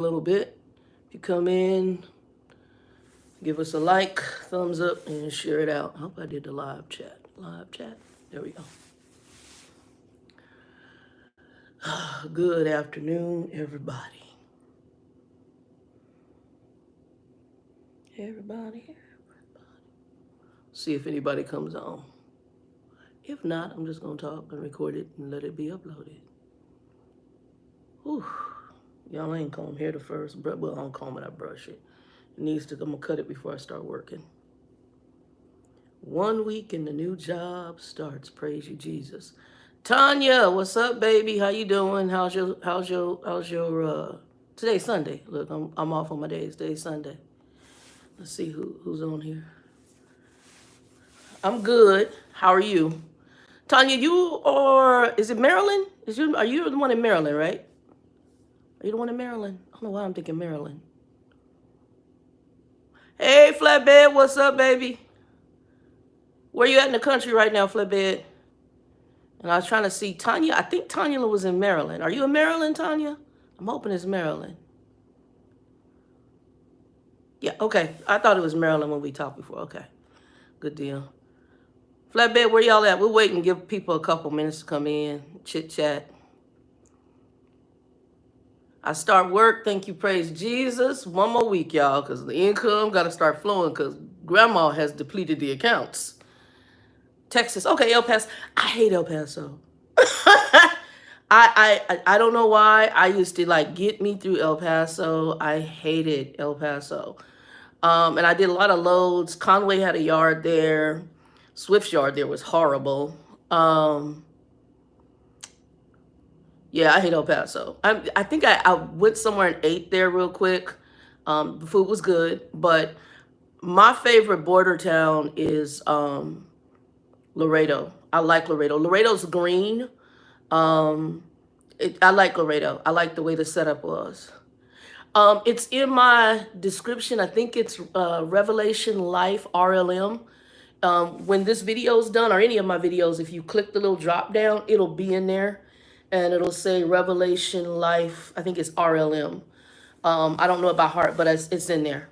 a little bit. If you come in, give us a like, thumbs up, and share it out. I hope I did the live chat. Live chat. There we go. Good afternoon, everybody. Everybody. See if anybody comes on. If not, I'm just going to talk and record it and let it be uploaded. Whew. Y'all ain't comb hair the first. Well, I don't comb it, I brush it. It needs to, I'm going to cut it before I start working. 1 week and the new job starts. Praise you, Jesus. Tanya, what's up, baby? How you doing? How's your today's Sunday. Look, I'm off on my days. Today's Sunday. Let's see who's on here. I'm good. How are you? Tanya, is it Maryland? Are you the one in Maryland, right? Are you the one in Maryland? I don't know why I'm thinking Maryland. Hey, Flatbed, what's up, baby? Where you at in the country right now, Flatbed? And I was trying to see Tanya. I think Tanya was in Maryland. Are you in Maryland, Tanya? I'm hoping it's Maryland. Yeah, okay. I thought it was Maryland when we talked before. Okay, good deal. Flatbed, where y'all at? We're waiting to give people a couple minutes to come in, chit chat. I start work, thank you, praise Jesus. 1 more week, y'all, because the income got to start flowing because grandma has depleted the accounts. Texas, okay, El Paso. I hate El Paso. I don't know why. I used to like get me through El Paso. I hated El Paso. And I did a lot of loads. Conway had a yard there. Swift's yard there was horrible. Yeah, I hate El Paso. I think I went somewhere and ate there real quick. The food was good, but my favorite border town is Laredo. I like Laredo. Laredo's green. I like Laredo. I like the way the setup was. It's in my description. I think it's RevelationLifeRLM. When this video is done, or any of my videos, if you click the little drop down, it'll be in there. And it'll say Revelation Life. I think it's RLM. I don't know it by heart, but it's in there.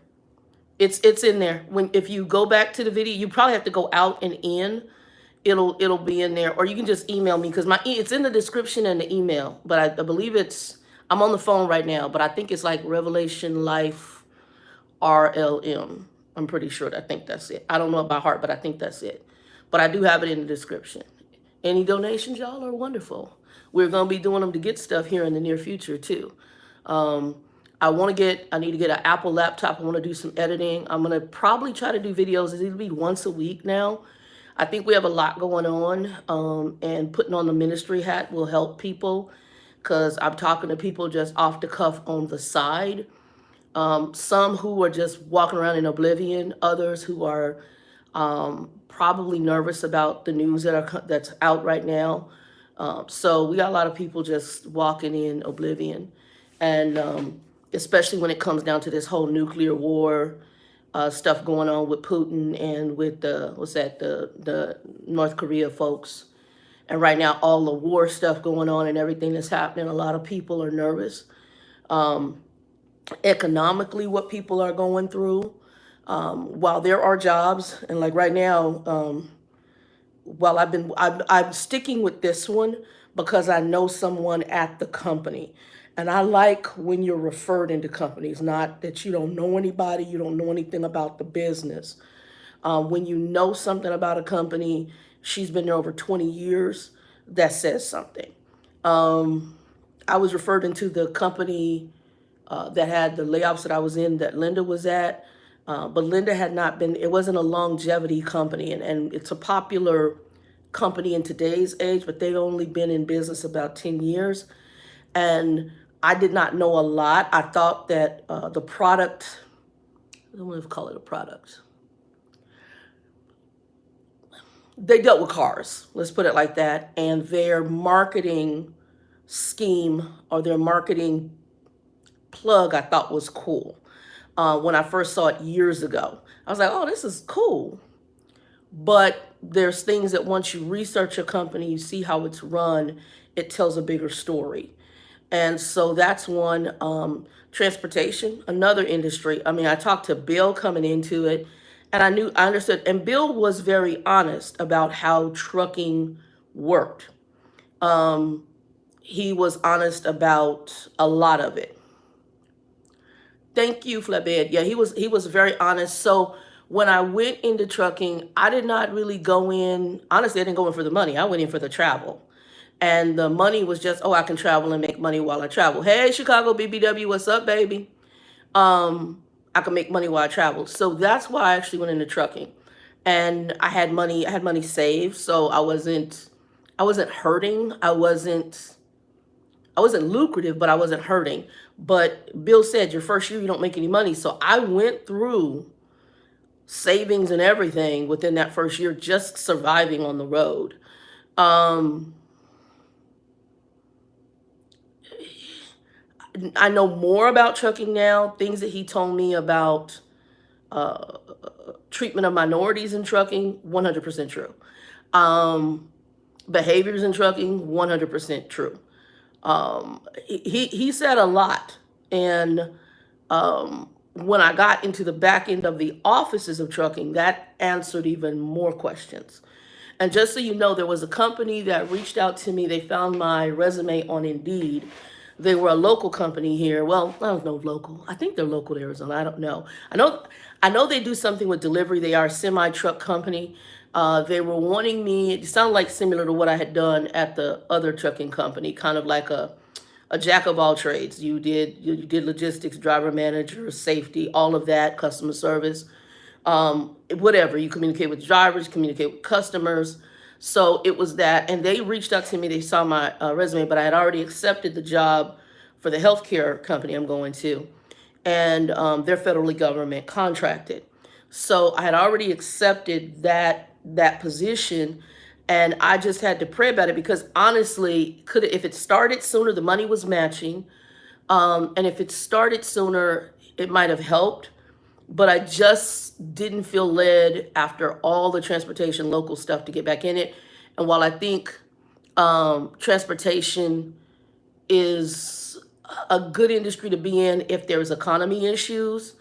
It's in there. If you go back to the video, you probably have to go out and in. It'll be in there, or you can just email me because it's in the description and the email. But I believe I'm on the phone right now, but I think it's like Revelation Life RLM. I'm pretty sure. I think that's it. I don't know it by heart, but I think that's it. But I do have it in the description. Any donations, y'all, are wonderful. We're going to be doing them to get stuff here in the near future, too. I need to get an Apple laptop. I want to do some editing. I'm going to probably try to do videos. It'll be once a week now. I think we have a lot going on, and putting on the ministry hat will help people because I'm talking to people just off the cuff on the side. Some who are just walking around in oblivion, others who are probably nervous about the news that's out right now. So we got a lot of people just walking in oblivion, and especially when it comes down to this whole nuclear war stuff going on with Putin and with the North Korea folks. And right now, all the war stuff going on and everything that's happening, a lot of people are nervous. Economically, what people are going through, while there are jobs, and like right now, well, I'm sticking with this one because I know someone at the company. And I like when you're referred into companies, not that you don't know anybody, you don't know anything about the business. When you know something about a company, she's been there over 20 years, that says something. I was referred into the company that had the layoffs that I was in, that Linda was at. But Linda had not been, it wasn't a longevity company, and it's a popular company in today's age, but they've only been in business about 10 years. And I did not know a lot. I thought that the product, I don't want to call it a product. They dealt with cars, let's put it like that. And their marketing scheme or their marketing plug I thought was cool. When I first saw it years ago, I was like, oh, this is cool. But there's things that once you research a company, you see how it's run, it tells a bigger story. And so that's one. Transportation, another industry. I mean, I talked to Bill coming into it, and I understood. And Bill was very honest about how trucking worked. He was honest about a lot of it. Thank you, Flatbed. Yeah, he was very honest. So when I went into trucking, I did not really go in. Honestly, I didn't go in for the money. I went in for the travel. And the money was just, oh, I can travel and make money while I travel. Hey, Chicago BBW, what's up, baby? I can make money while I travel. So that's why I actually went into trucking. And I had money saved, so I wasn't hurting. I wasn't lucrative, but I wasn't hurting. But Bill said your first year you don't make any money. So I went through savings and everything within that first year, just surviving on the road. Um, I know more about trucking now, things that he told me about treatment of minorities in trucking, 100% true. Um, Behaviors in trucking, 100% true. He said a lot. And when I got into the back end of the offices of trucking, that answered even more questions. And just so you know, there was a company that reached out to me. They found my resume on Indeed. They were a local company here. Well, I don't know local. I think they're local to Arizona. I don't know. I know they do something with delivery. They are a semi truck company. They were wanting me. It sounded like similar to what I had done at the other trucking company, kind of like a jack of all trades. You did logistics, driver manager, safety, all of that, customer service, whatever. You communicate with drivers, communicate with customers. So it was that, and they reached out to me. They saw my resume, but I had already accepted the job for the healthcare company I'm going to, and they're federally government contracted. So I had already accepted that position, and I just had to pray about it because honestly, could if it started sooner, the money was matching, and if it started sooner, it might have helped. But I just didn't feel led after all the transportation local stuff to get back in it. And while I think transportation is a good industry to be in if there's economy issues,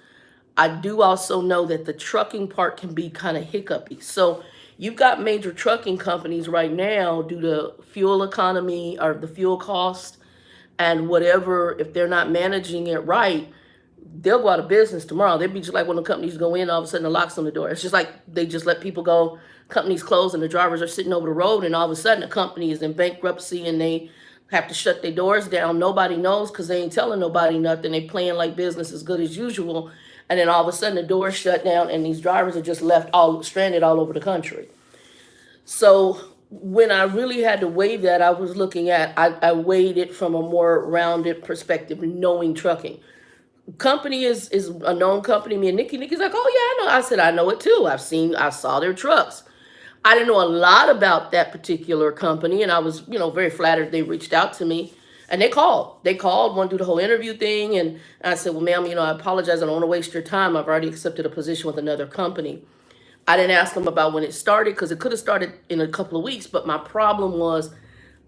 I do also know that the trucking part can be kind of hiccupy. So you've got major trucking companies right now due to fuel economy or the fuel cost and whatever, if they're not managing it right, they'll go out of business tomorrow. They'd be just like when the companies go in, all of a sudden the locks on the door. It's just like they just let people go, companies close, and the drivers are sitting over the road, and all of a sudden the company is in bankruptcy and they have to shut their doors down. Nobody knows because they ain't telling nobody nothing. They playing like business as good as usual. And then all of a sudden the doors shut down and these drivers are just left all stranded all over the country. So when I really had to weigh that, I was looking at, I weighed it from a more rounded perspective, knowing trucking. Company is a known company. Me and Nikki's like, oh yeah, I know. I said, I know it too. I saw their trucks. I didn't know a lot about that particular company, and I was, very flattered they reached out to me. And they called. Want to do the whole interview thing. And I said, well, ma'am, I apologize. I don't want to waste your time. I've already accepted a position with another company. I didn't ask them about when it started because it could have started in a couple of weeks. But my problem was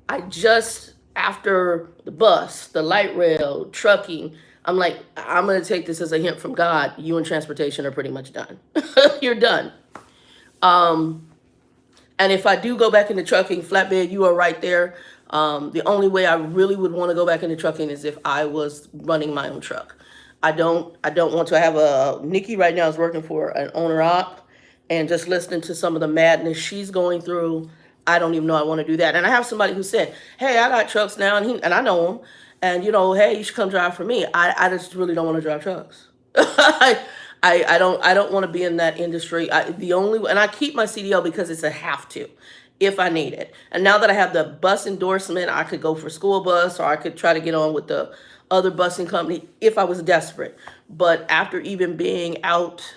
I just, after the bus, the light rail, trucking, I'm like, I'm going to take this as a hint from God. You and transportation are pretty much done. You're done. And if I do go back into trucking, flatbed, you are right there. The only way I really would want to go back into trucking is if I was running my own truck. I don't want to have Nikki right now is working for an owner op, and just listening to some of the madness she's going through, I don't even know I want to do that. And I have somebody who said, hey, I got trucks now, and I know him, and hey, you should come drive for me. I just really don't want to drive trucks. I don't want to be in that industry. And I keep my CDL because it's a have to if I need it. And now that I have the bus endorsement, I could go for school bus, or I could try to get on with the other busing company if I was desperate. But after even being out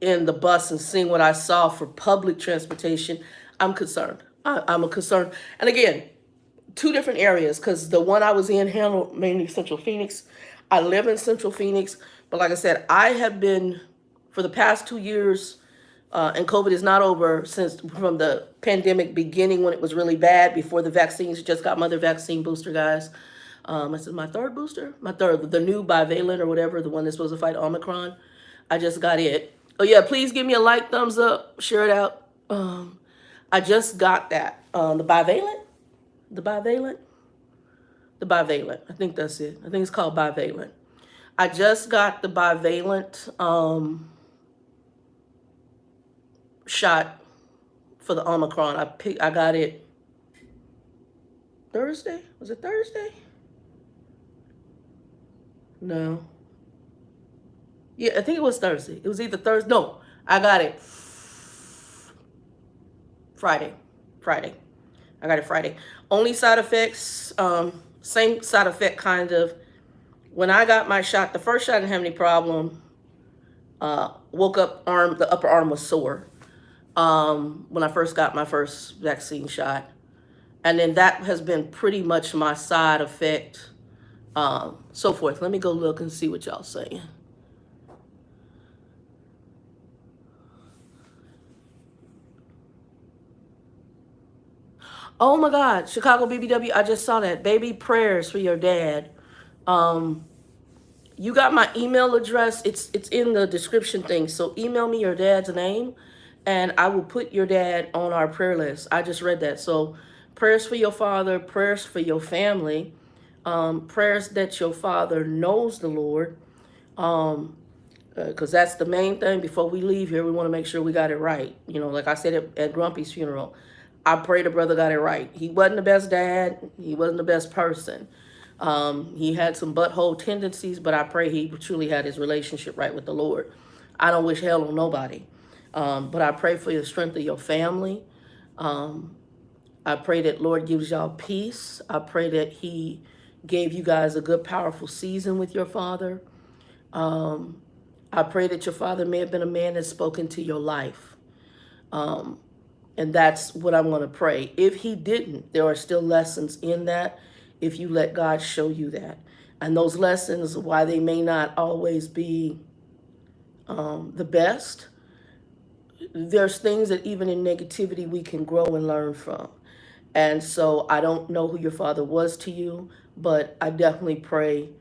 in the bus and seeing what I saw for public transportation, I'm concerned. I'm a concern. And again, two different areas, because the one I was in handled mainly Central Phoenix. I live in Central Phoenix, but like I said, I have been for the past 2 years, and COVID is not over since from the pandemic beginning when it was really bad before the vaccines. Just got my other vaccine booster, guys. This is my third booster, my third, the new bivalent or whatever, the one that's supposed to fight Omicron. I just got it. Oh yeah, please give me a like, thumbs up, share it out. I just got that. The bivalent, the bivalent, the bivalent. I think that's it. I think it's called bivalent. I just got the bivalent shot for the Omicron. I got it Thursday. Was it Thursday? No. Yeah, I think it was Thursday. It was either Thursday. No, I got it Friday. I got it Friday. Only side effects, same side effect kind of. When I got my shot, the first shot didn't have any problem. Woke up, the upper arm was sore when I first got my first vaccine shot. And then that has been pretty much my side effect, so forth. Let me go look and see what y'all saying. Oh my God, Chicago BBW, I just saw that. Baby prayers for your dad. You got my email address. It's in the description thing. So email me your dad's name and I will put your dad on our prayer list. I just read that. So prayers for your father, prayers for your family, prayers that your father knows the Lord. Because that's the main thing. Before we leave here, we want to make sure we got it right. You know, like I said at Grumpy's funeral, I pray the brother got it right. He wasn't the best dad. He wasn't the best person. He had some butthole tendencies, but I pray he truly had his relationship right with the Lord. I don't wish hell on nobody. But I pray for the strength of your family. I pray that Lord gives y'all peace. I pray that he gave you guys a good, powerful season with your father. I pray that your father may have been a man that's spoken to your life. And that's what I'm going to pray. If he didn't, there are still lessons in that if you let God show you that. And those lessons, why they may not always be the best, there's things that even in negativity we can grow and learn from. And so I don't know who your father was to you, but I definitely pray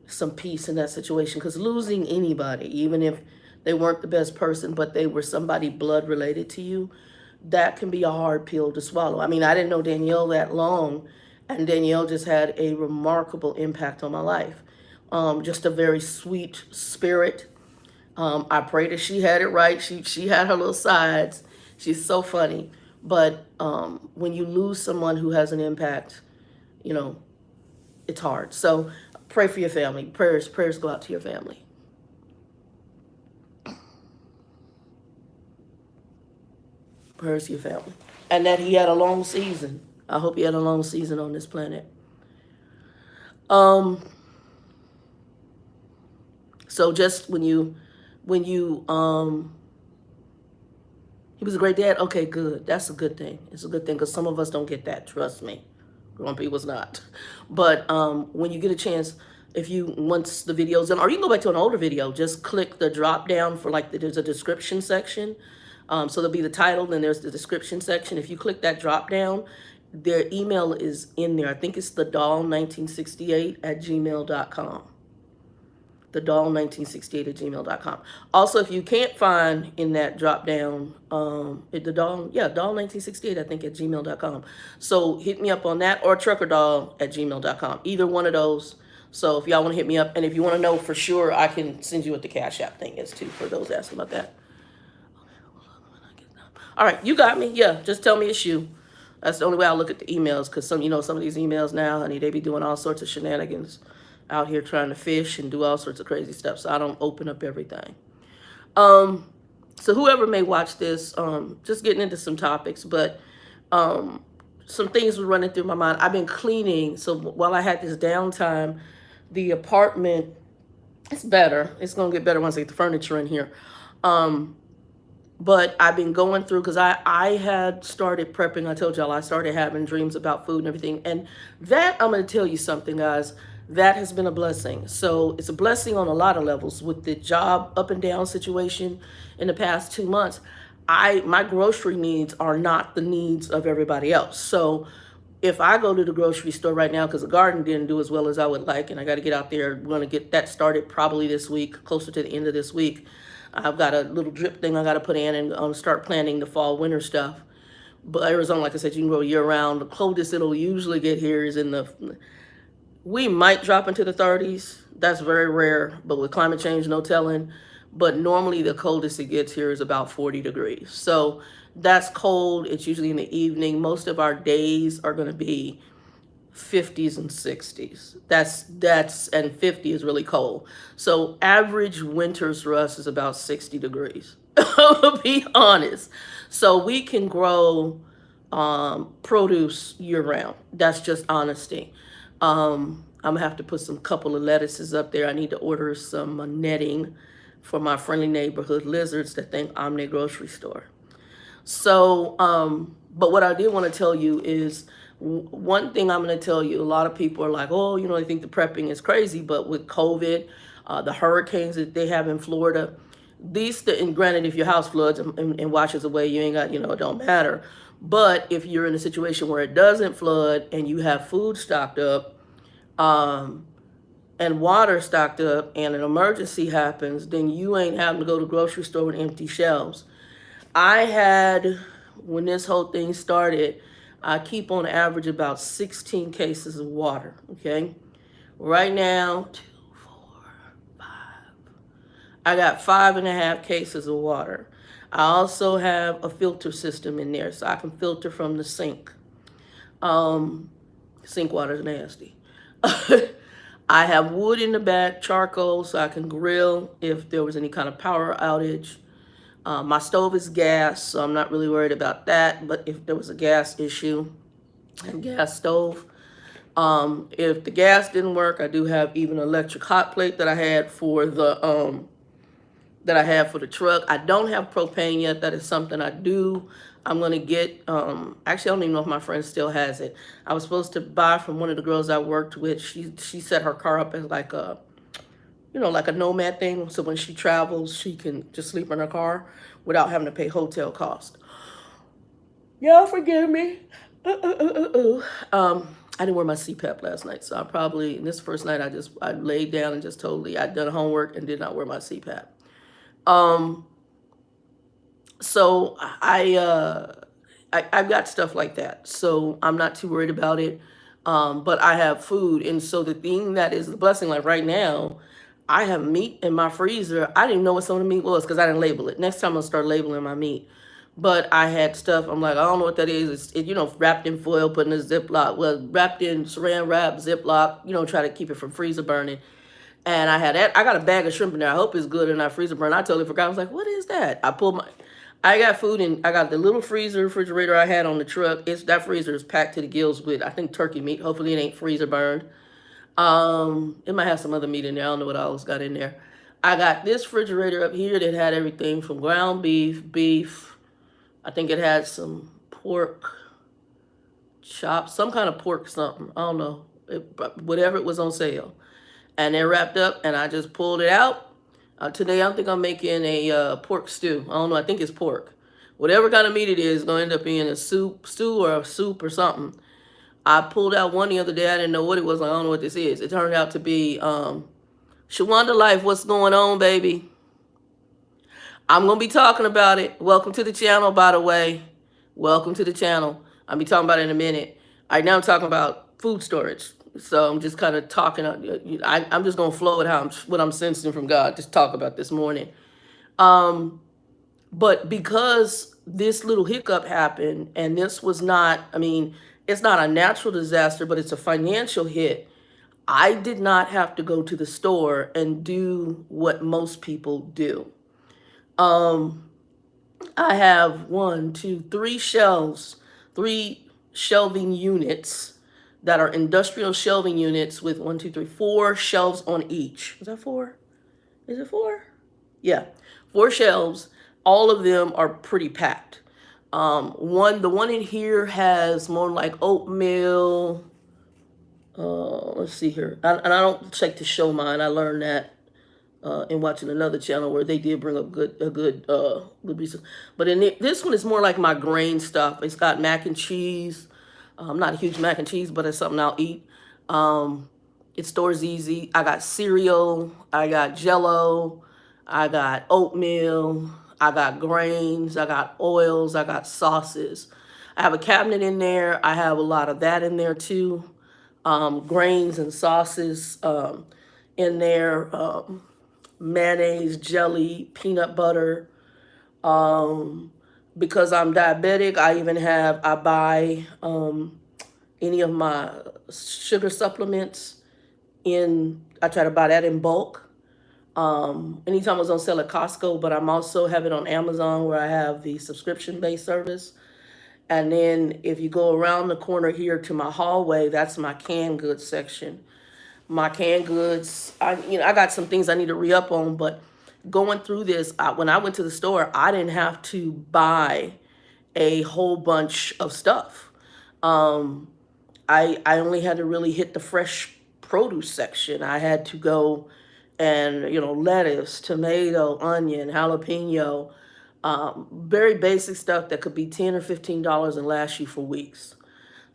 some peace in that situation, because losing anybody, even if they weren't the best person, but they were somebody blood related to you, that can be a hard pill to swallow. I mean, I didn't know Danielle that long, and Danielle just had a remarkable impact on my life. Just a very sweet spirit. I pray that she had it right. She had her little sides. She's so funny. But when you lose someone who has an impact, you know, it's hard. So pray for your family. Prayers go out to your family. Prayers to your family. And that he had a long season. I hope he had a long season on this planet. So just when you he was a great dad. Okay, good. That's a good thing. It's a good thing, because some of us don't get that. Trust me. Grumpy was not. But when you get a chance, if you, once the video's done, or you can go back to an older video, just click the drop down for there's a description section. So there'll be the title, then there's the description section. If you click that drop down, their email is in there. I think it's thedoll1968@gmail.com. Thedoll1968@gmail.com. Also, if you can't find in that drop down, doll1968, I think, @gmail.com. So hit me up on that, or truckerdoll@gmail.com. Either one of those. So if y'all want to hit me up, and if you want to know for sure, I can send you what the Cash App thing is too, for those asking about that. All right, you got me. Yeah, just tell me it's you. That's the only way I look at the emails, because some of these emails now, honey, they be doing all sorts of shenanigans out here trying to fish and do all sorts of crazy stuff. So I don't open up everything. So whoever may watch this, just getting into some topics, but some things were running through my mind. I've been cleaning. So while I had this downtime, the apartment, it's better. It's going to get better once I get the furniture in here. But I've been going through, because I had started prepping. I told y'all I started having dreams about food and everything. And that, I'm going to tell you something, guys, that has been a blessing. So it's a blessing on a lot of levels. With the job up and down situation in the past 2 months, my grocery needs are not the needs of everybody else. So if I go to the grocery store right now, because the garden didn't do as well as I would like, and I got to get out there, we're going to get that started probably this week, closer to the end of this week. I've got a little drip thing I got to put in and start planting the fall winter stuff. But Arizona, like I said, you can grow year round. The coldest it'll usually get here is in the, we might drop into the 30s. That's very rare, but with climate change, no telling. But normally the coldest it gets here is about 40 degrees. So that's cold. It's usually in the evening. Most of our days are going to be 50s and 60s. And 50 is really cold. So average winters for us is about 60 degrees. To be honest. So we can grow produce year round. That's just honesty. I'm gonna have to put some couple of lettuces up there. I need to order some netting for my friendly neighborhood lizards that think I'm their grocery store. So, but what I did want to tell you is one thing I'm going to tell you. A lot of people are like, oh, you know, they think the prepping is crazy, but with COVID, the hurricanes that they have in Florida, and granted, if your house floods and washes away, you ain't got, you know, it don't matter. But if you're in a situation where it doesn't flood and you have food stocked up, and water stocked up and an emergency happens, then you ain't having to go to the grocery store with empty shelves. I had, when this whole thing started, I keep on average about 16 cases of water, okay? Right now, 2, 4, 5. I got 5.5 cases of water. I also have a filter system in there, so I can filter from the sink. Sink water is nasty. I have wood in the back, charcoal, so I can grill if there was any kind of power outage. My stove is gas, so I'm not really worried about that. But if there was a gas issue, and gas stove. If the gas didn't work, I do have even an electric hot plate that I had for the truck. I don't have propane yet. That is something I do. I'm gonna get. Actually, I don't even know if my friend still has it. I was supposed to buy from one of the girls I worked with. She set her car up as like a, you know, like a nomad thing. So when she travels, she can just sleep in her car without having to pay hotel cost. Y'all forgive me. I didn't wear my CPAP last night, so I probably, this first night, I laid down and just totally, I'd done homework and did not wear my CPAP. So I've got stuff like that, so I'm not too worried about it. But I have food, and so the thing that is the blessing, like right now, I have meat in my freezer. I didn't know what some of the meat was because I didn't label it. Next time I'll start labeling my meat. But I had stuff, I'm like, I don't know what that is. It's, you know, wrapped in foil, put in a Ziploc, well, wrapped in saran wrap, Ziploc, you know, try to keep it from freezer burning. And I had that. I got a bag of shrimp in there. I hope it's good and not freezer burn. I totally forgot. I was like, what is that? I got food and I got the little refrigerator I had on the truck. That freezer is packed to the gills with, I think, turkey meat. Hopefully it ain't freezer burned. It might have some other meat in there. I don't know what else got in there. I got this refrigerator up here that had everything from ground beef. I think it had some pork chops, some kind of pork something. I don't know. Whatever it was on sale. And they're wrapped up, and I just pulled it out. Today, I think I'm making a pork stew. I don't know. I think it's pork. Whatever kind of meat it is going to end up being a stew or a soup or something. I pulled out one the other day. I didn't know what it was. Like, I don't know what this is. It turned out to be Shawanda Life. What's going on, baby? I'm going to be talking about it. Welcome to the channel, by the way. Welcome to the channel. I'll be talking about it in a minute. Right now I'm talking about food storage. So I'm just kind of talking. I'm just going to flow with what I'm sensing from God. Just talk about this morning. But because this little hiccup happened, and this was not, I mean, it's not a natural disaster, but it's a financial hit. I did not have to go to the store and do what most people do. I have 3 shelves, 3 shelving units that are industrial shelving units with 4 shelves on each. Is that 4? Is it 4? Yeah, 4 shelves. All of them are pretty packed. The one in here has more like oatmeal. Let's see here. And I don't check to show mine. I learned that in watching another channel where they did bring up good research. But this one is more like my grain stuff. It's got mac and cheese, I'm not a huge mac and cheese, but it's something I'll eat. It stores easy. I got cereal. I got Jello. I got oatmeal. I got grains. I got oils. I got sauces. I have a cabinet in there. I have a lot of that in there too. Grains and sauces in there. Mayonnaise, jelly, peanut butter. Because I'm diabetic, I buy any of my sugar supplements I try to buy that in bulk. Anytime it's on sale at Costco, but I'm also have it on Amazon where I have the subscription-based service. And then if you go around the corner here to my hallway, that's my canned goods section. My canned goods, I got some things I need to re-up on, but going through this, when I went to the store, I didn't have to buy a whole bunch of stuff. I only had to really hit the fresh produce section. I had to go and, lettuce, tomato, onion, jalapeno, very basic stuff that could be $10 or $15 and last you for weeks.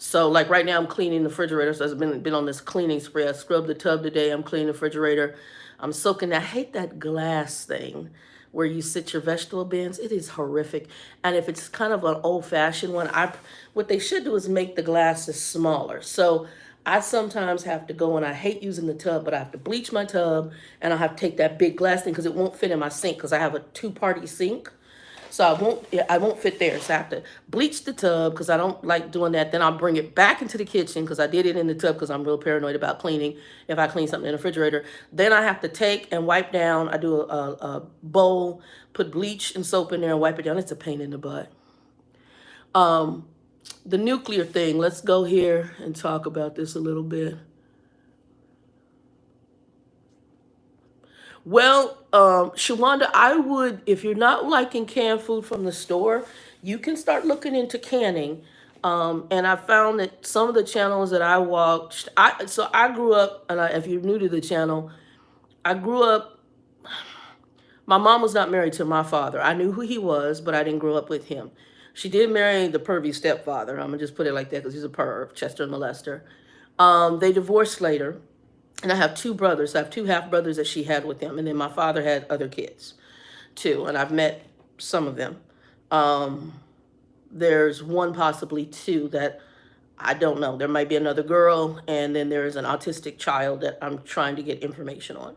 So like right now I'm cleaning the refrigerator. So I've been on this cleaning spree. I scrubbed the tub today. I'm cleaning the refrigerator. I'm soaking. I hate that glass thing where you sit your vegetable bins. It is horrific. And if it's kind of an old-fashioned one, what they should do is make the glasses smaller. So I sometimes have to go, and I hate using the tub, but I have to bleach my tub, and I'll have to take that big glass thing because it won't fit in my sink because I have a two-party sink. So I won't fit there. So I have to bleach the tub because I don't like doing that. Then I'll bring it back into the kitchen because I did it in the tub because I'm real paranoid about cleaning if I clean something in the refrigerator. Then I have to take and wipe down. I do a bowl, put bleach and soap in there and wipe it down. It's a pain in the butt. The nuclear thing, let's go here and talk about this a little bit. Well, Shawanda, I would, if you're not liking canned food from the store, you can start looking into canning. And I found that some of the channels that I watched, I grew up, and if you're new to the channel, I grew up, my mom was not married to my father. I knew who he was, but I didn't grow up with him. She did marry the pervy stepfather. I'm going to just put it like that because he's a perv, Chester and molester. They divorced later. And I have two brothers. I have two half brothers that she had with them. And then my father had other kids too. And I've met some of them. There's one, possibly two, that I don't know. There might be another girl. And then there's an autistic child that I'm trying to get information on.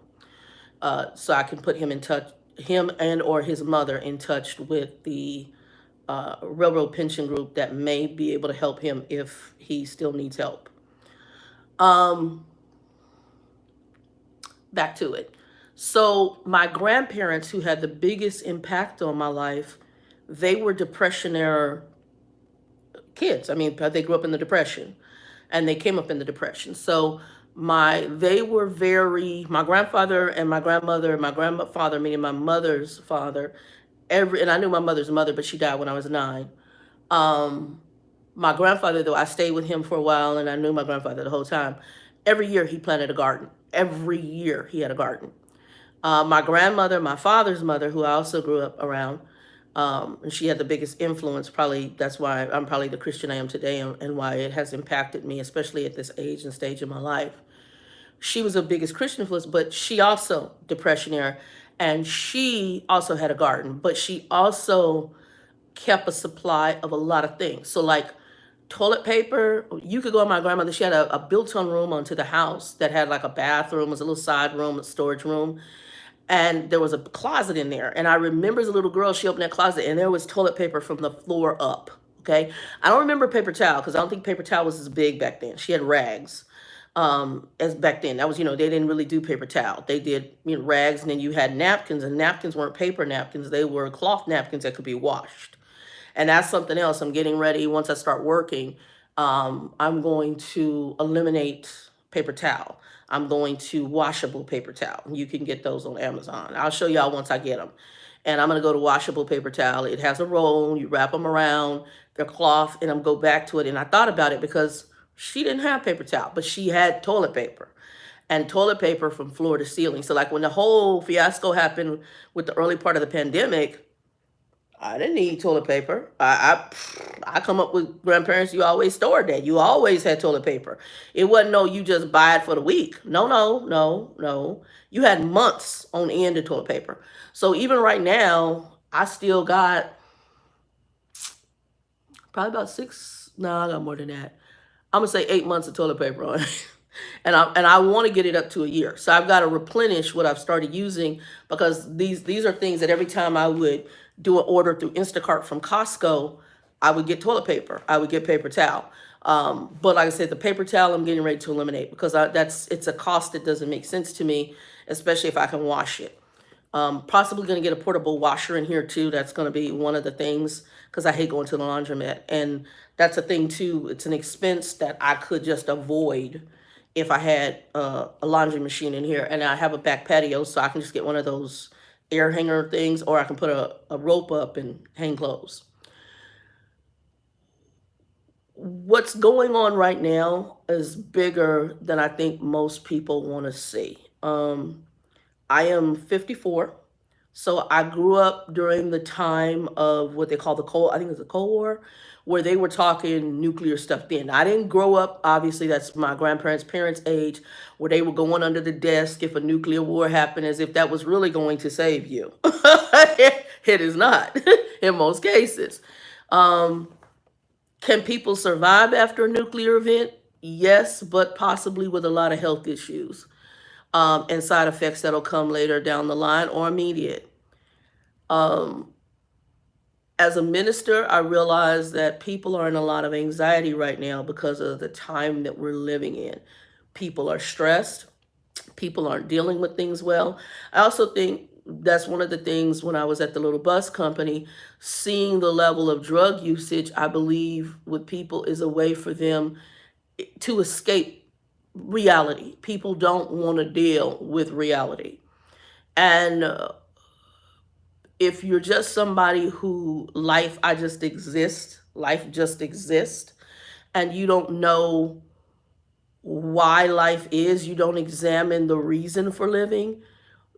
So I can put him in touch, him and or his mother in touch with the railroad pension group that may be able to help him if he still needs help. Back to it. So my grandparents, who had the biggest impact on my life, they were Depression era kids. I mean, they grew up in the Depression and they came up in the Depression. So they were my grandfather and my grandmother, my grandfather, meaning my mother's father, and I knew my mother's mother, but she died when I was 9. My grandfather, though, I stayed with him for a while and I knew my grandfather the whole time. Every year he planted a garden. Every year he had a garden. My grandmother, my father's mother, who I also grew up around, and she had the biggest influence. Probably that's why I'm probably the Christian I am today, and why it has impacted me, especially at this age and stage of my life. She was the biggest Christian influence, but she also Depression era, and she also had a garden, but she also kept a supply of a lot of things. So like toilet paper, you could go to my grandmother. She had a built-on room onto the house that had like a bathroom, was a little side room, a storage room. And there was a closet in there. And I remember as a little girl, she opened that closet and there was toilet paper from the floor up. Okay. I don't remember paper towel because I don't think paper towel was as big back then. She had rags. As back then, that was, they didn't really do paper towel. They did, rags, and then you had napkins, and napkins weren't paper napkins. They were cloth napkins that could be washed. And that's something else. I'm getting ready. Once I start working, I'm going to eliminate paper towel. I'm going to washable paper towel. You can get those on Amazon. I'll show y'all once I get them. And I'm going to go to washable paper towel. It has a roll. You wrap them around. They're cloth. And I'm go back to it. And I thought about it because she didn't have paper towel, but she had toilet paper. And toilet paper from floor to ceiling. So like when the whole fiasco happened with the early part of the pandemic, I didn't need toilet paper. I come up with grandparents. You always stored that. You always had toilet paper. It wasn't no you just buy it for the week. No, no, no, no. You had months on end of toilet paper. So even right now, I still got probably about six. No, I got more than that. I'm gonna say 8 months of toilet paper on it. And I want to get it up to a year. So I've got to replenish what I've started using, because these are things that every time I would do an order through Instacart from Costco, I would get toilet paper. I would get paper towel. But like I said, the paper towel I'm getting ready to eliminate, because it's a cost that doesn't make sense to me, especially if I can wash it. Possibly going to get a portable washer in here too. That's going to be one of the things, because I hate going to the laundromat. And that's a thing too. It's an expense that I could just avoid if I had a laundry machine in here. And I have a back patio, so I can just get one of those air hanger things, or I can put a rope up and hang clothes. What's going on right now is bigger than I think most people want to see. I am 54. So I grew up during the time of what they call the Cold, I think it was the Cold War, where they were talking nuclear stuff then. I didn't grow up, obviously, that's my grandparents' parents' age, where they were going under the desk if a nuclear war happened, as if that was really going to save you. It is not, in most cases. Can people survive after a nuclear event? Yes, but possibly with a lot of health issues. And side effects that'll come later down the line or immediate. As a minister, I realize that people are in a lot of anxiety right now because of the time that we're living in. People are stressed. People aren't dealing with things well. I also think that's one of the things when I was at the little bus company, seeing the level of drug usage, I believe with people is a way for them to escape reality. People don't want to deal with reality. And if you're just somebody who life just exists, and you don't know why life is, you don't examine the reason for living,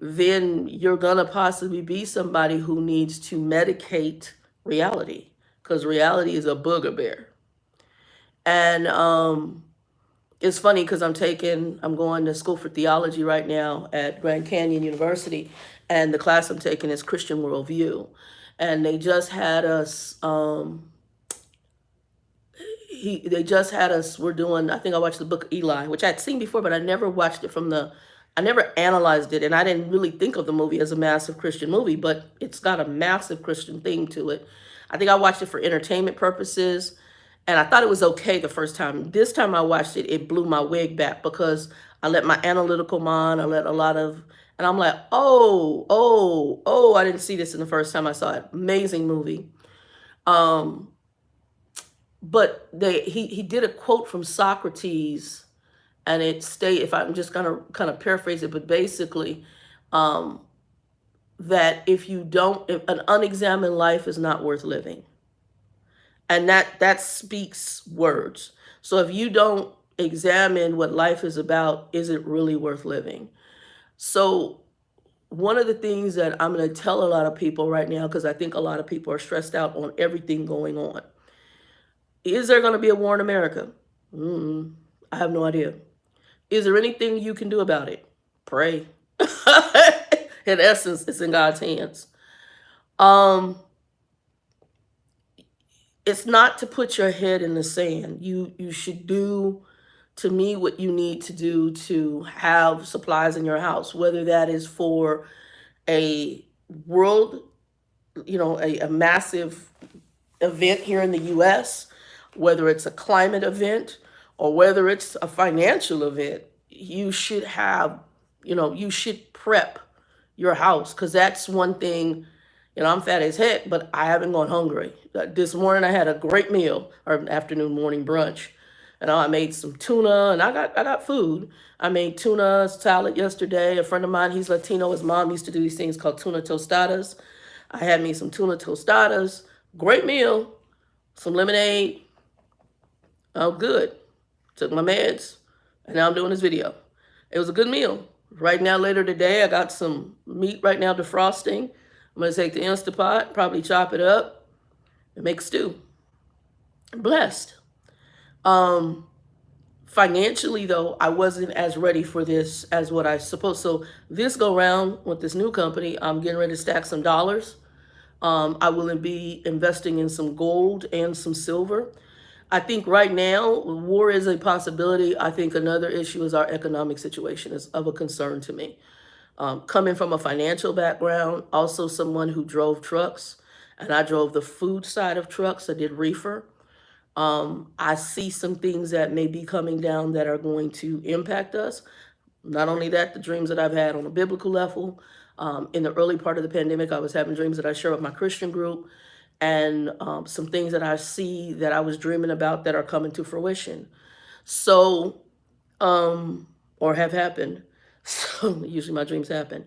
then you're going to possibly be somebody who needs to medicate reality, because reality is a booger. And it's funny because I'm going to school for theology right now at Grand Canyon University, and the class I'm taking is Christian Worldview. And they just had us, we're doing, I think I watched the book Eli, which I'd seen before, but I never watched it I never analyzed it, and I didn't really think of the movie as a massive Christian movie, but it's got a massive Christian theme to it. I think I watched it for entertainment purposes, and I thought it was okay the first time. This time I watched it, it blew my wig back, because I let my analytical mind, and I'm like, oh, I didn't see this in the first time I saw it. Amazing movie. But he did a quote from Socrates, and it stated, if I'm just going to kind of paraphrase it, but basically, that if an unexamined life is not worth living. And that speaks words. So if you don't examine what life is about, is it really worth living? So one of the things that I'm going to tell a lot of people right now, because I think a lot of people are stressed out on everything going on. Is there going to be a war in America? I have no idea. Is there anything you can do about it? Pray. In essence, it's in God's hands. It's not to put your head in the sand. You should do, to me, what you need to do to have supplies in your house, whether that is for a world, a massive event here in the U.S., whether it's a climate event or whether it's a financial event. You should have, you should prep your house, because that's one thing. I'm fat as heck, but I haven't gone hungry. This morning I had a great meal, or afternoon, morning brunch. And I made some tuna, and I got food. I made tuna salad yesterday. A friend of mine, he's Latino. His mom used to do these things called tuna tostadas. I had me some tuna tostadas. Great meal. Some lemonade. Oh, good. Took my meds, and now I'm doing this video. It was a good meal. Right now, later today, I got some meat right now defrosting. I'm going to take the Instapot, probably chop it up, and make stew. I'm blessed. Financially, though, I wasn't as ready for this as what I supposed. So this go round with this new company, I'm getting ready to stack some dollars. I will be investing in some gold and some silver. I think right now, war is a possibility. I think another issue is our economic situation is of a concern to me. Coming from a financial background, also someone who drove trucks, and I drove the food side of trucks. I did reefer. I see some things that may be coming down that are going to impact us. Not only that, the dreams that I've had on a biblical level. In the early part of the pandemic, I was having dreams that I share with my Christian group, and some things that I see that I was dreaming about that are coming to fruition. So, or have happened. So usually my dreams happen,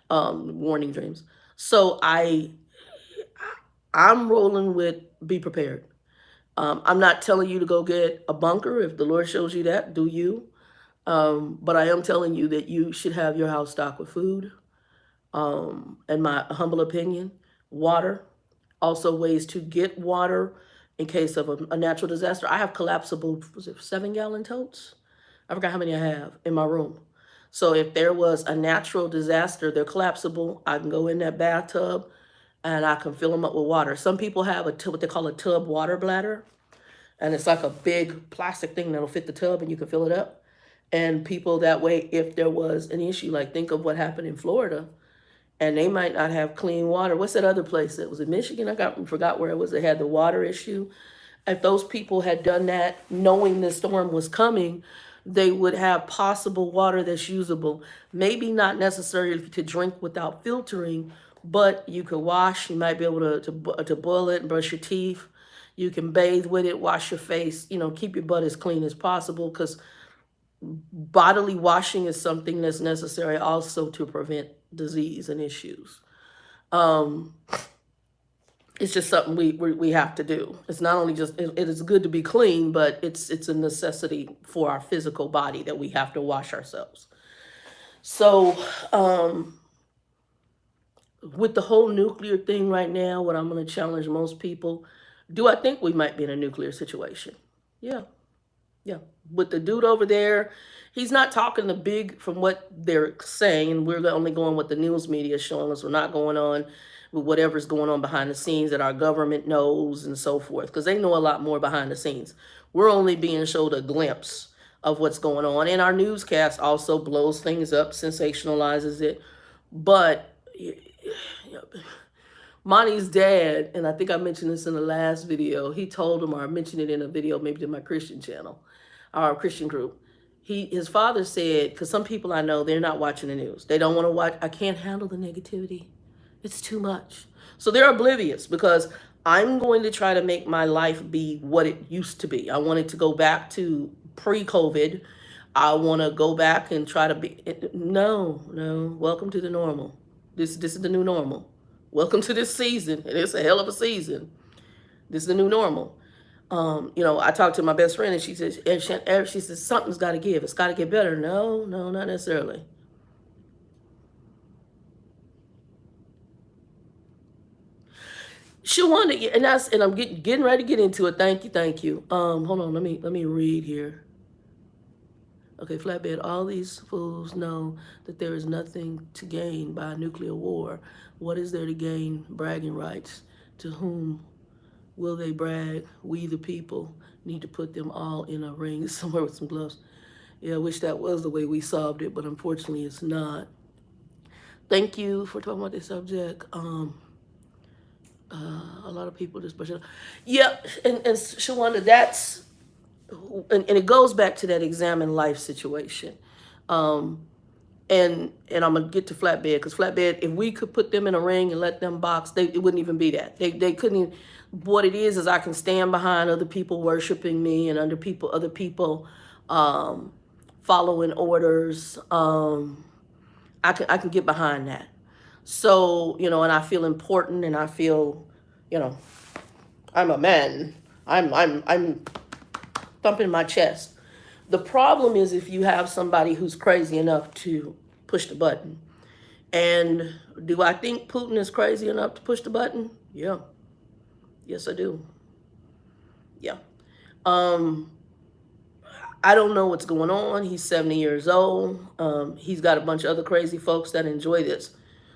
warning dreams. So I'm rolling with be prepared. I'm not telling you to go get a bunker. If the Lord shows you that, do you? But I am telling you that you should have your house stocked with food. In my humble opinion, water. Also ways to get water in case of a natural disaster. I have collapsible, was it 7-gallon totes? I forgot how many I have in my room. So if there was a natural disaster, they're collapsible. I can go in that bathtub and I can fill them up with water. Some people have what they call a tub water bladder. And it's like a big plastic thing that'll fit the tub and you can fill it up. And people that way, if there was an issue, like think of what happened in Florida, and they might not have clean water. What's that other place that was in Michigan? Forgot where it was. They had the water issue. If those people had done that, knowing the storm was coming, they would have possible water that's usable. Maybe not necessarily to drink without filtering, but you could wash. You might be able to boil it and brush your teeth. You can bathe with it, wash your face, keep your butt as clean as possible, because bodily washing is something that's necessary also to prevent disease and issues. It's just something we have to do. It's not only just, it is good to be clean, but it's a necessity for our physical body that we have to wash ourselves. So with the whole nuclear thing right now, what I'm going to challenge most people, do I think we might be in a nuclear situation? Yeah. With the dude over there, he's not talking the big from what they're saying, and we're only going what the news media is showing us. We're not going on with whatever's going on behind the scenes that our government knows and so forth, because they know a lot more behind the scenes. We're only being showed a glimpse of what's going on, and our newscast also blows things up, sensationalizes it. But Monty's dad, and I think I mentioned this in the last video, he told him, or I mentioned it in a video maybe to my Christian channel, our Christian group. His father said, because some people I know, they're not watching the news. They don't want to watch. I can't handle the negativity. It's too much. So they're oblivious, because I'm going to try to make my life be what it used to be. I want it to go back to pre-COVID. I want to go back and try to be, no, welcome to the normal. This is the new normal. Welcome to this season. And it's a hell of a season. This is the new normal. I talked to my best friend, and she says, something's got to give. It's got to get better. No, not necessarily. Shawanda, and I'm getting ready to get into it. Thank you. Hold on, let me read here. Okay, Flatbed, all these fools know that there is nothing to gain by a nuclear war. What is there to gain? Bragging rights. To whom will they brag? We, the people, need to put them all in a ring somewhere with some gloves. Yeah, I wish that was the way we solved it, but unfortunately it's not. Thank you for talking about this subject. A lot of people just brush it off. Yeah, and Shawanda, that's, and it goes back to that examine life situation. And I'm going to get to Flatbed, because Flatbed, if we could put them in a ring and let them box, it wouldn't even be that. They couldn't even, what it is I can stand behind other people worshiping me and other people following orders. I can get behind that. So, and I feel important, and I feel, I'm a man. I'm thumping my chest. The problem is if you have somebody who's crazy enough to push the button. And do I think Putin is crazy enough to push the button? Yeah. Yes, I do. Yeah. Um, I don't know what's going on. He's 70 years old. He's got a bunch of other crazy folks that enjoy this.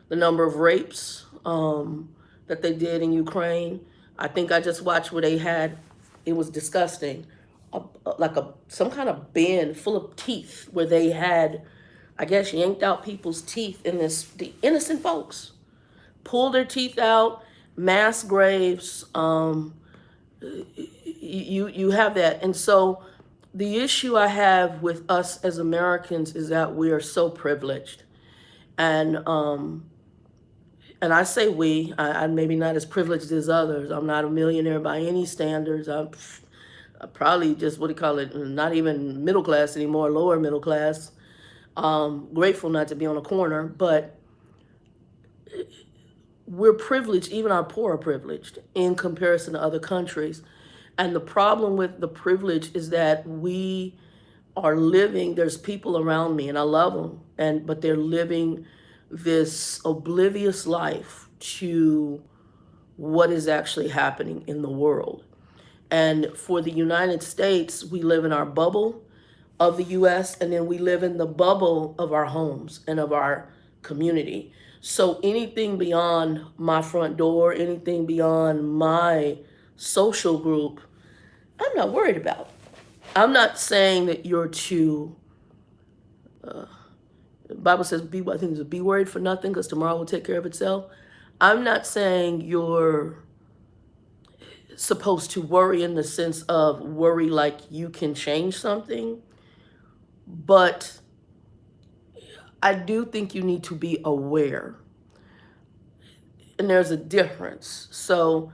The number of rapes that they did in Ukraine. I think I just watched where they had, it was disgusting, like some kind of bin full of teeth where they had, I guess, yanked out people's teeth in the innocent folks. Pulled their teeth out, mass graves. You have that. And so the issue I have with us as Americans is that we are so privileged. And I say we, I'm maybe not as privileged as others. I'm not a millionaire by any standards. I'm probably just, what do you call it, not even middle class anymore, lower middle class. Grateful not to be on a corner, but we're privileged, even our poor are privileged in comparison to other countries. And the problem with the privilege is that we are living, there's people around me and I love them, but they're living this oblivious life to what is actually happening in the world. And for the United States, we live in our bubble of the US, and then we live in the bubble of our homes and of our community. So anything beyond my front door, anything beyond my social group, I'm not worried about. I'm not saying that you're to, the Bible says, I think it's be worried for nothing because tomorrow will take care of itself. I'm not saying you're supposed to worry in the sense of worry like you can change something, but I do think you need to be aware. And there's a difference. So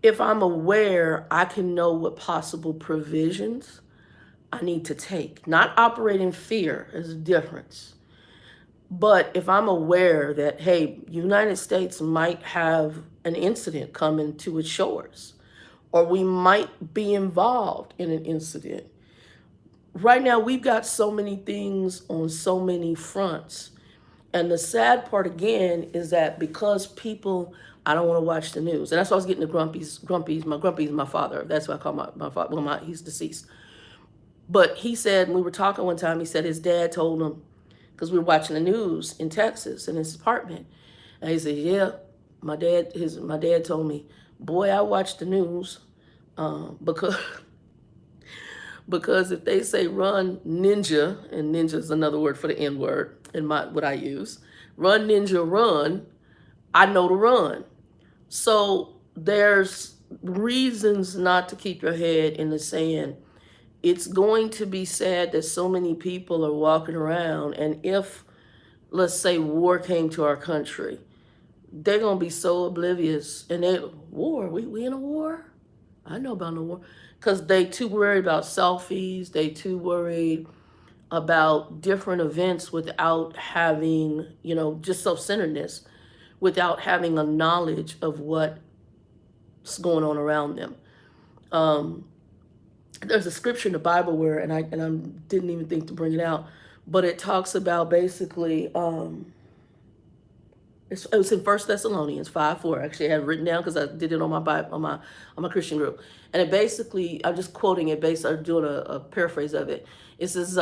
if I'm aware, I can know what possible provisions I need to take. Not operate in fear is a difference. But if I'm aware that, hey, United States might have an incident coming to its shores, or we might be involved in an incident. Right now, we've got so many things on so many fronts. And the sad part, again, is that because people, I don't want to watch the news. And that's why I was getting the grumpies. My grumpy is my father. That's what I call my father. Well, he's deceased. But he said, when we were talking one time, he said his dad told him, because we were watching the news in Texas in his apartment. And he said, yeah, my dad told me, boy, I watch the news because if they say run ninja, and ninja is another word for the N word in what I use, run ninja run, I know to run. So there's reasons not to keep your head in the sand. It's going to be sad that so many people are walking around, and if, let's say, war came to our country, they're going to be so oblivious. And we in a war? I know about no war. Because they too worried about selfies. They too worried about different events without having, just self-centeredness, without having a knowledge of what's going on around them. There's a scripture in the Bible where, and I didn't even think to bring it out, but it talks about basically, it was in 1 Thessalonians 5:4. Actually, I have it written down because I did it on my Bible, on my Christian group. And it basically, I'm just quoting it I'm doing a paraphrase of it. It says,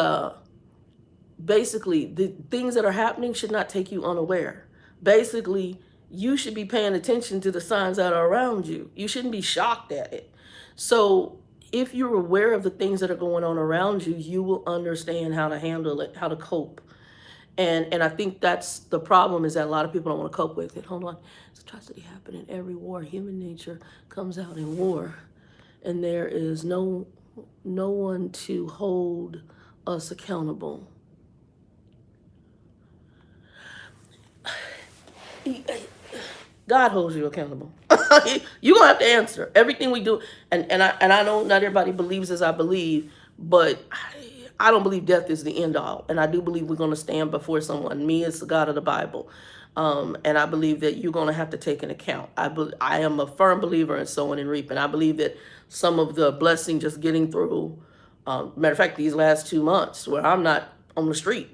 basically, the things that are happening should not take you unaware. Basically, you should be paying attention to the signs that are around you. You shouldn't be shocked at it. So if you're aware of the things that are going on around you, you will understand how to handle it, how to cope. And I think that's the problem, is that a lot of people don't want to cope with it. Hold on. It's a atrocity happening in every war. Human nature comes out in war. And there is no one to hold us accountable. God holds you accountable. You're going to have to answer everything we do. And I know not everybody believes as I believe, but I don't believe death is the end all. And I do believe we're going to stand before someone. Me as the God of the Bible. And I believe that you're going to have to take an account. I am a firm believer in sowing and reaping. I believe that some of the blessing just getting through, matter of fact, these last 2 months where I'm not on the street,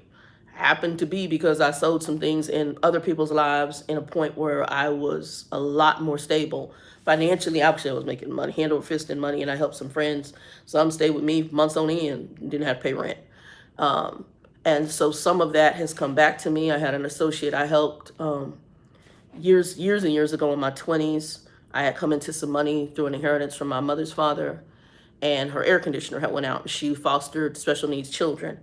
happened to be because I sowed some things in other people's lives in a point where I was a lot more stable. Financially, actually, I was making money, hand over fist in money, and I helped some friends. Some stayed with me months on end, didn't have to pay rent. Um, and so some of that has come back to me. I had an associate I helped years and years ago in my 20s. I had come into some money through an inheritance from my mother's father, and her air conditioner had went out, and she fostered special needs children,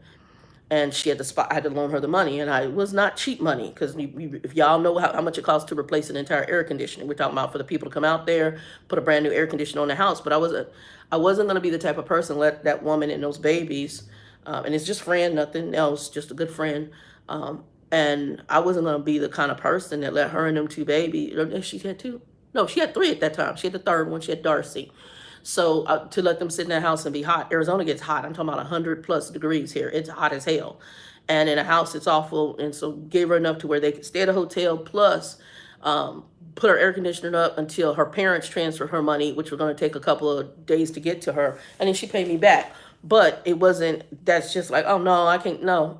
and she had to spot. I had to loan her the money, and I was not cheap money because if y'all know how much it costs to replace an entire air conditioner, we're talking about for the people to come out there, put a brand new air conditioner on the house. But I wasn't going to be the type of person let that woman and those babies, and it's just friend, nothing else, just a good friend. And I wasn't going to be the kind of person that let her and them two babies. She had two. No, she had three at that time. She had the third one. She had Darcy. So to let them sit in that house and be hot. Arizona gets hot. I'm talking about 100+ degrees here. It's hot as hell. And in a house, it's awful. And so gave her enough to where they could stay at a hotel, plus put her air conditioner up until her parents transferred her money, which were going to take a couple of days to get to her. And then she paid me back. But it wasn't, that's just like, oh, no, I can't, no,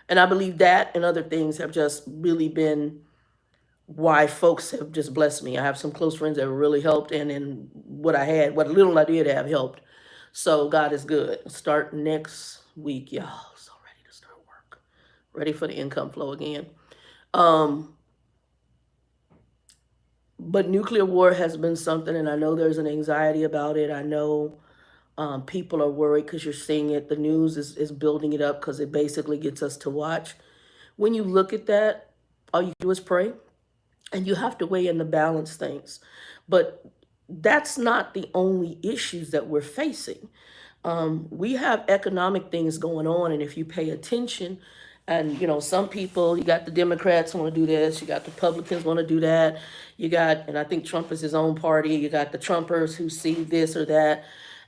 And I believe that and other things have just really been why folks have just blessed me. I have some close friends that really helped, and then what little I did have helped. So God is good. Start next week, y'all. So ready to start work. Ready for the income flow again. But nuclear war has been something, and I know there's an anxiety about it. I know people are worried because you're seeing it. The news is building it up because it basically gets us to watch. When you look at that, all you do is pray. And you have to weigh in the balance things. But that's not the only issues that we're facing. We have economic things going on, and if you pay attention, and some people, you got the Democrats want to do this, you got the Republicans want to do that, you got, and I think Trump is his own party, you got the Trumpers who see this or that.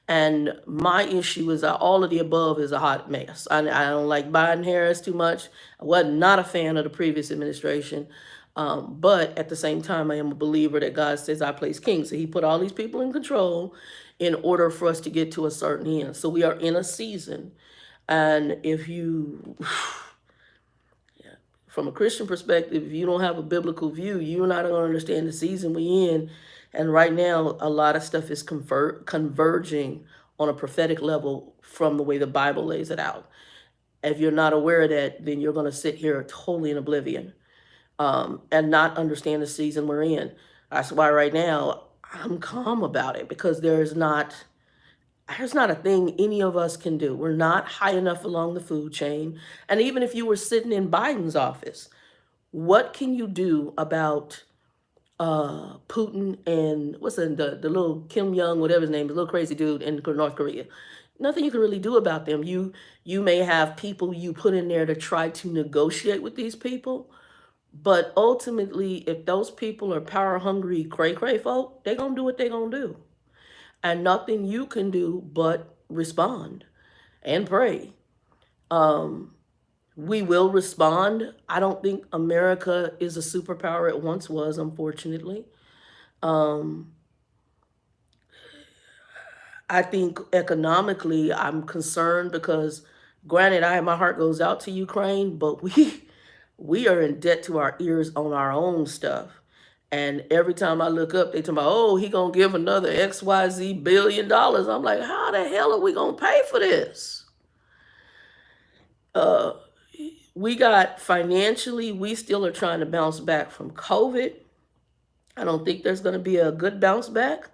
And my issue is that all of the above is a hot mess. I don't like Biden Harris too much. I was not a fan of the previous administration. But at the same time, I am a believer that God says I place kings. So he put all these people in control in order for us to get to a certain end. So we are in a season. And if you, from a Christian perspective, if you don't have a biblical view, you're not going to understand the season we're in. And right now, a lot of stuff is converging on a prophetic level from the way the Bible lays it out. If you're not aware of that, then you're going to sit here totally in oblivion. And not understand the season we're in. That's why right now I'm calm about it, because there's not a thing any of us can do. We're not high enough along the food chain. And even if you were sitting in Biden's office, what can you do about Putin and what's the little Kim Jong, whatever his name, the little crazy dude in North Korea? Nothing you can really do about them. You may have people you put in there to try to negotiate with these people. But ultimately, if those people are power hungry, cray folk, they're going to do what they're going to do. And nothing you can do but respond and pray. We will respond. I don't think America is a superpower it once was, unfortunately. I think economically, I'm concerned because, granted, my heart goes out to Ukraine, but we are in debt to our ears on our own stuff. And every time I look up, they talk about, oh, he going to give another XYZ $1 billion. I'm like, how the hell are we going to pay for this? We got financially, we still are trying to bounce back from COVID. I don't think there's going to be a good bounce back.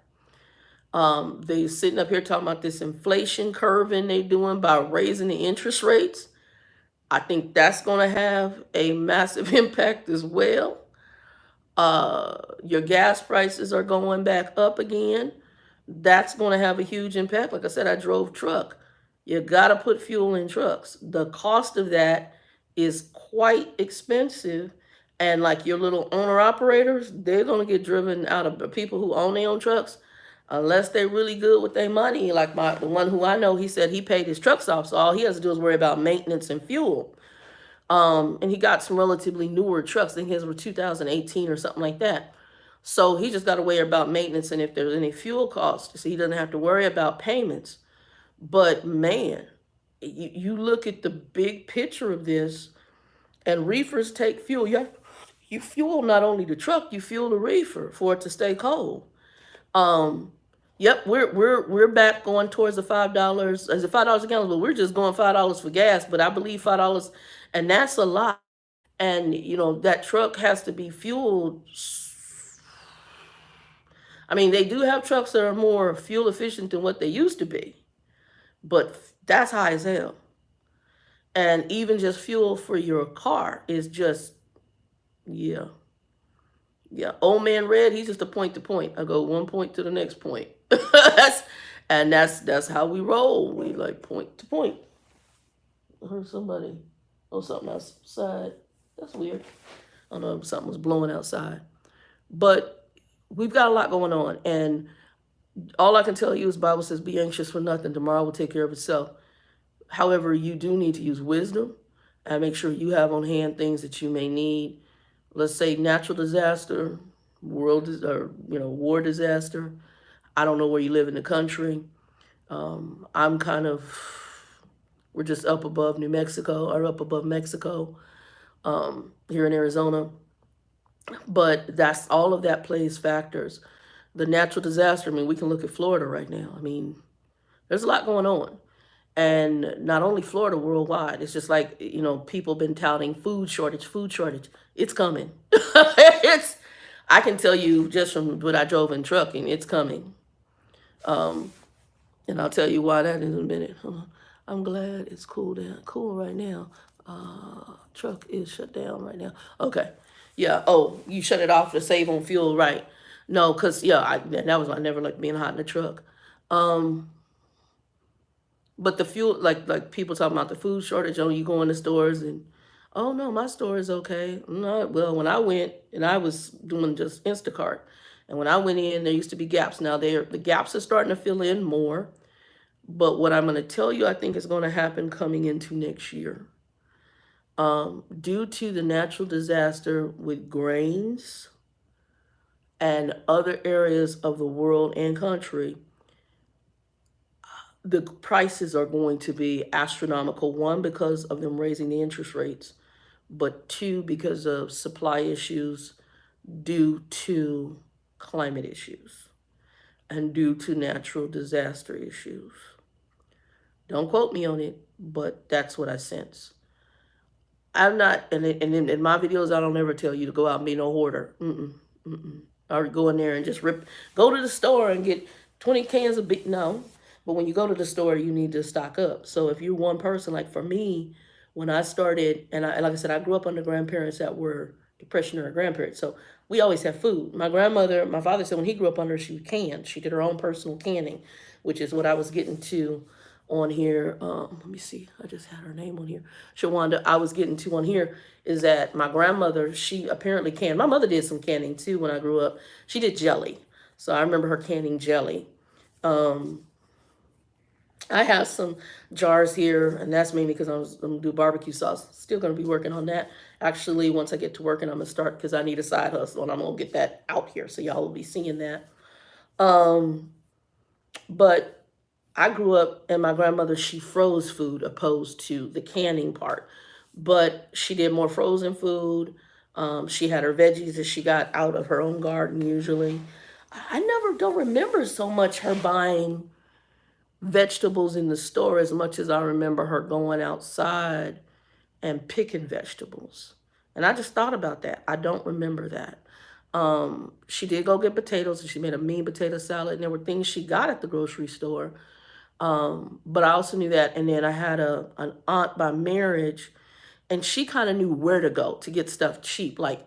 They're sitting up here talking about this inflation curving they're doing by raising the interest rates. I think that's going to have a massive impact as well. Your gas prices are going back up again. That's going to have a huge impact. Like I said, I drove truck. You got to put fuel in trucks. The cost of that is quite expensive. And like your little owner operators, they're going to get driven out of people who own their own trucks. Unless they're really good with their money. Like the one who I know, he said he paid his trucks off, so all he has to do is worry about maintenance and fuel. And he got some relatively newer trucks. I think his were 2018 or something like that. So he just got to worry about maintenance and if there's any fuel costs. So he doesn't have to worry about payments. But man, You look at the big picture of this, and reefers take fuel. You fuel not only the truck, you fuel the reefer for it to stay cold. Um, yep, we're back going towards the $5. Is it $5 a gallon? But we're just going $5 for gas. But I believe $5, and that's a lot. And that truck has to be fueled. I mean, they do have trucks that are more fuel efficient than what they used to be, but that's high as hell. And even just fuel for your car is just, yeah. Yeah, old man Red, he's just a point to point. I go one point to the next point. that's how we roll. We like point to point. I heard somebody, something outside. That's weird. I don't know if something was blowing outside. But we've got a lot going on. And all I can tell you is the Bible says, be anxious for nothing. Tomorrow will take care of itself. However, you do need to use wisdom and make sure you have on hand things that you may need. Let's say natural disaster, war disaster. I don't know where you live in the country. I'm kind of, we're just up above New Mexico, or up above Mexico, here in Arizona. But that's all of that plays factors. The natural disaster, I mean, we can look at Florida right now. I mean, there's a lot going on. And not only Florida, worldwide. It's just like, people been touting food shortage. It's coming. I can tell you just from what I drove in trucking, it's coming. And I'll tell you why that in a minute. I'm glad it's cool right now. Truck is shut down right now. Okay. Yeah. Oh, you shut it off to save on fuel, right? No, because, that was, I never liked being hot in the truck. But the fuel, like people talking about the food shortage, you go in the stores and, oh no, my store is okay. No, well, when I went, and I was doing just Instacart, and when I went in, there used to be gaps. Now the gaps are starting to fill in more. But what I'm going to tell you, I think is going to happen coming into next year. Due to the natural disaster with grains and other areas of the world and country, the prices are going to be astronomical. One, because of them raising the interest rates, but two, because of supply issues due to climate issues and due to natural disaster issues. Don't quote me on it, but that's what I sense. I'm not, and in my videos, I don't ever tell you to go out and be no hoarder. Or go in there and just go to the store and get 20 cans of no. But when you go to the store, you need to stock up. So if you're one person, like for me, when I started, and like I said, I grew up under grandparents that were Depression era grandparents. So we always have food. My father said when he grew up under, she canned. She did her own personal canning, which is what I was getting to on here. Let me see. I just had her name on here. Shawanda, I was getting to on here is that my grandmother, she apparently canned. My mother did some canning too when I grew up. She did jelly. So I remember her canning jelly. I have some jars here, and that's mainly because I'm going to do barbecue sauce. Still going to be working on that. Actually, once I get to working, I'm going to start because I need a side hustle, and I'm going to get that out here, so y'all will be seeing that. But I grew up, and my grandmother, she froze food opposed to the canning part. But she did more frozen food. She had her veggies that she got out of her own garden usually. I don't remember so much her buying vegetables in the store as much as I remember her going outside and picking vegetables. And I just thought about that. I don't remember that. She did go get potatoes, and she made a mean potato salad, and there were things she got at the grocery store. But I also knew that. And then I had an aunt by marriage, and she kind of knew where to go to get stuff cheap. Like,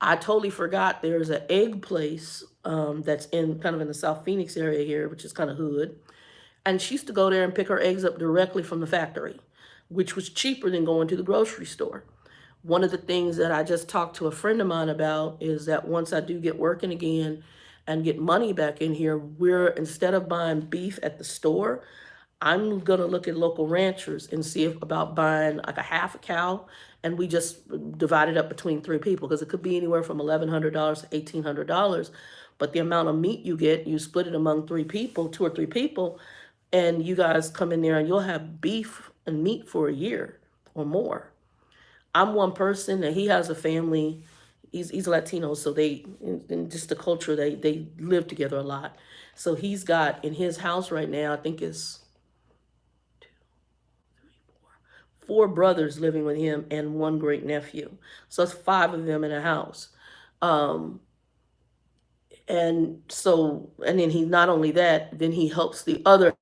I totally forgot there's an egg place that's in the South Phoenix area here, which is kind of hood. And she used to go there and pick her eggs up directly from the factory, which was cheaper than going to the grocery store. One of the things that I just talked to a friend of mine about is that once I do get working again and get money back in here, instead of buying beef at the store, I'm going to look at local ranchers and see about buying like a half a cow, and we just divide it up between 3 people, because it could be anywhere from $1,100 to $1,800. But the amount of meat you get, you split it among 3 people, 2 or 3 people, and you guys come in there and you'll have beef and meet for a year or more. I'm one person and he has a family. He's Latino, so they in just the culture they live together a lot. So he's got in his house right now, I think it's four brothers living with him and one great nephew. So it's five of them in a house. Um, and so, and then he not only that, then he helps the other.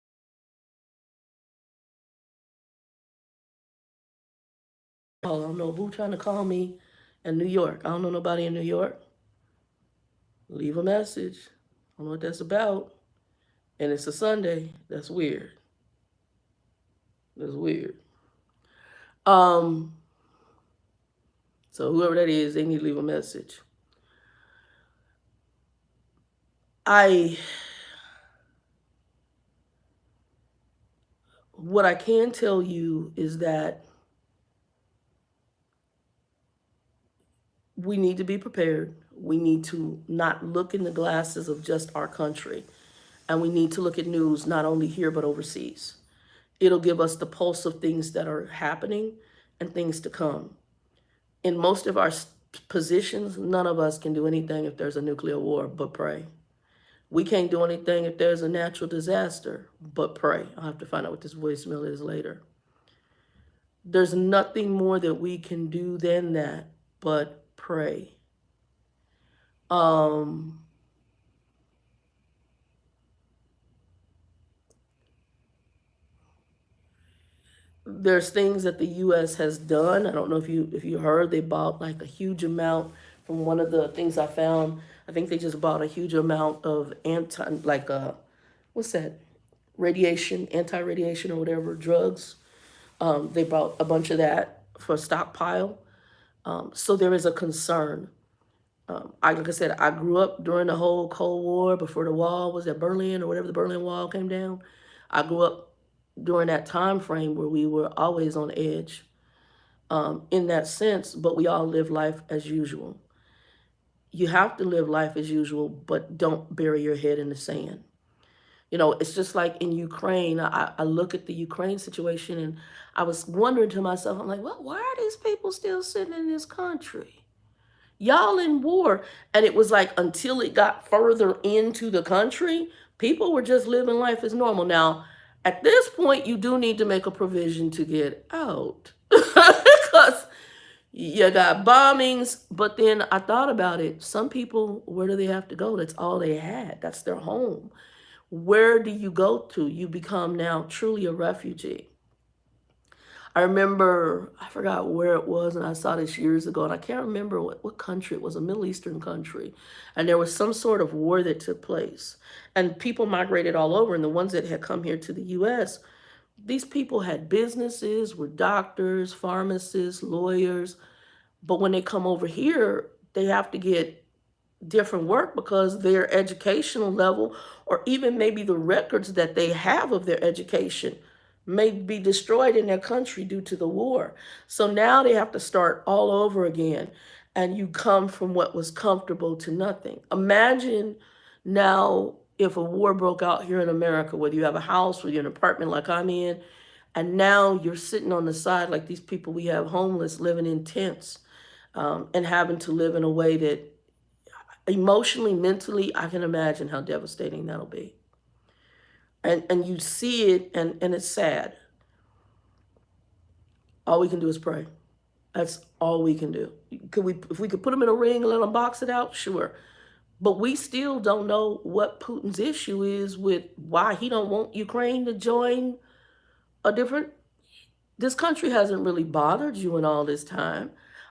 I don't know who trying to call me in New York. I don't know nobody in New York. Leave a message. I don't know what that's about. And it's a Sunday. That's weird. That's weird. Um, so whoever that is, they need to leave a message. What I can tell you is that we need to be prepared. We need to not look in the glasses of just our country. And we need to look at news not only here but overseas. It'll give us the pulse of things that are happening and things to come. In most of our positions, none of us can do anything if there's a nuclear war but pray. We can't do anything if there's a natural disaster but pray. I'll have to find out what this voicemail is later. There's nothing more that we can do than that but pray. There's things that the U.S. has done. I don't know if you heard, they bought like a huge amount from one of the things I found. I think they just bought a huge amount of what's that? Radiation, anti-radiation or whatever drugs. They bought a bunch of that for a stockpile. So there is a concern. Like I said, I grew up during the whole Cold War before the wall was at Berlin or whatever the Berlin Wall came down. I grew up during that time frame where we were always on edge in that sense, but we all live life as usual. You have to live life as usual, but don't bury your head in the sand. You know, it's just like in Ukraine. I look at the Ukraine situation and I was wondering to myself, I'm like, well, why are these people still sitting in this country? Y'all in war. And it was like until it got further into the country, people were just living life as normal. Now, at this point, you do need to make a provision to get out because you got bombings. But then I thought about it. Some people, where do they have to go? That's all they had. That's their home. Where do you go to? You become now truly a refugee. I remember, I forgot where it was, and I saw this years ago, and I can't remember what country it was, a Middle Eastern country. And there was some sort of war that took place. And people migrated all over, and the ones that had come here to the U.S., these people had businesses, were doctors, pharmacists, lawyers. But when they come over here, they have to get different work because their educational level or even maybe the records that they have of their education may be destroyed in their country due to the war. So now they have to start all over again. And you come from what was comfortable to nothing. Imagine now if a war broke out here in America, whether you have a house or you're in an apartment like I'm in, and now you're sitting on the side like these people we have homeless living in tents and having to live in a way that emotionally, mentally, I can imagine how devastating that'll be. And you see it and it's sad. All we can do is pray. That's all we can do. If we could put them in a ring and let them box it out, sure. But we still don't know what Putin's issue is with why he don't want Ukraine to join a different. This country hasn't really bothered you in all this time.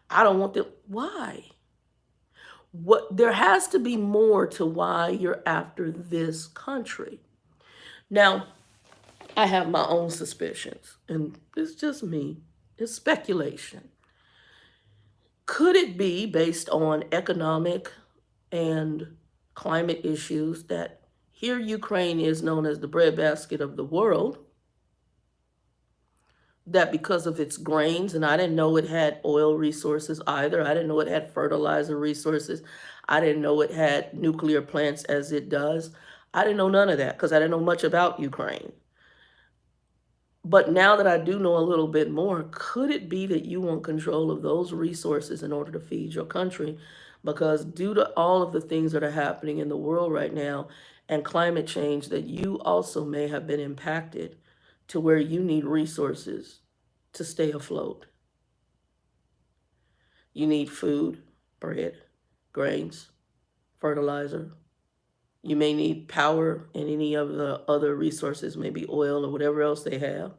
I don't want them. Why? There has to be more to why you're after this country. Now, I have my own suspicions, and it's just me. It's speculation. Could it be based on economic and climate issues that here Ukraine is known as the breadbasket of the world, that because of its grains, and I didn't know it had oil resources either. I didn't know it had fertilizer resources. I didn't know it had nuclear plants as it does. I didn't know none of that because I didn't know much about Ukraine. But now that I do know a little bit more, could it be that you want control of those resources in order to feed your country? Because due to all of the things that are happening in the world right now and climate change, that you also may have been impacted to where you need resources to stay afloat. You need food, bread, grains, fertilizer. You may need power and any of the other resources, maybe oil or whatever else they have.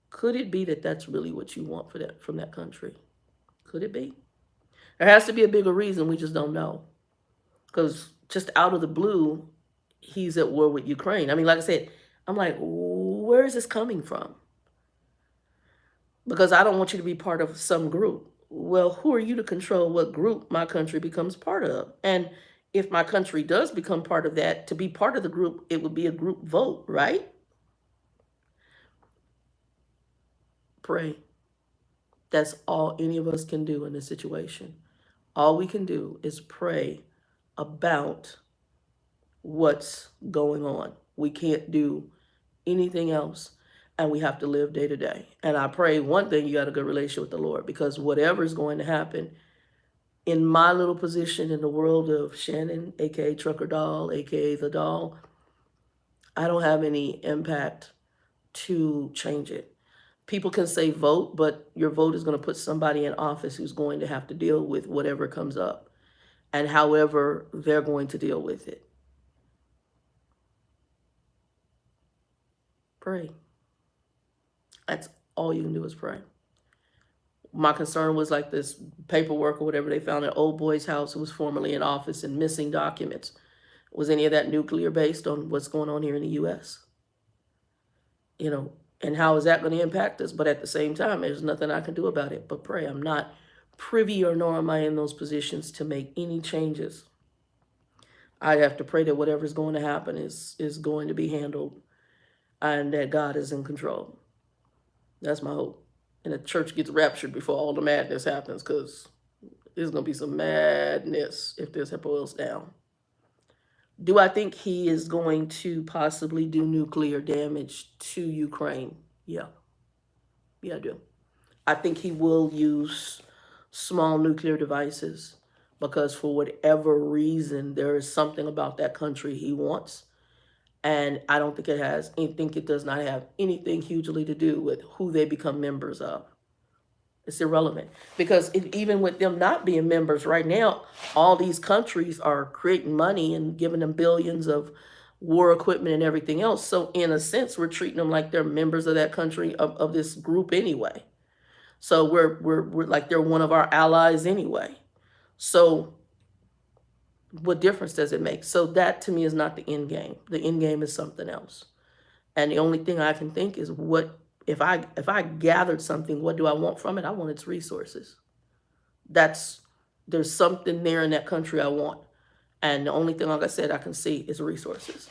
Could it be that that's really what you want for that from that country? Could it be? There has to be a bigger reason. We just don't know. Because just out of the blue, he's at war with Ukraine. I mean, like I said, I'm like, where is this coming from? Because I don't want you to be part of some group. Well, who are you to control what group my country becomes part of? And if my country does become part of that, to be part of the group, it would be a group vote, right? Pray. That's all any of us can do in this situation. All we can do is pray about what's going on. We can't do anything else, and we have to live day to day. And I pray one thing, you got a good relationship with the Lord, because whatever is going to happen in my little position in the world of Shannon, aka Trucker Doll, aka the doll, I don't have any impact to change it. People can say vote, but your vote is going to put somebody in office who's going to have to deal with whatever comes up and however they're going to deal with it. Pray. That's all you can do is pray. My concern was like this paperwork or whatever they found at Old Boy's house, who was formerly in office, and missing documents. Was any of that nuclear based on what's going on here in the U.S.? And how is that going to impact us? But at the same time, there's nothing I can do about it but pray. I'm not privy, or nor am I in those positions to make any changes. I have to pray that whatever's going to happen is going to be handled and that God is in control. That's my hope. And the church gets raptured before all the madness happens, because there's going to be some madness if this boils down. Do I think he is going to possibly do nuclear damage to Ukraine? Yeah. Yeah, I do. I think he will use small nuclear devices because for whatever reason, there is something about that country he wants. And I don't think it does not have anything hugely to do with who they become members of. It's irrelevant, because even with them not being members right now, all these countries are creating money and giving them billions of war equipment and everything else. So in a sense, we're treating them like they're members of that country, of this group anyway. So we're like they're one of our allies anyway. So what difference does it make? So that to me is not the end game. The end game is something else. And the only thing I can think is, what if I gathered something, what do I want from it? I want its resources. There's something there in that country I want. And the only thing, like I said, I can see is resources.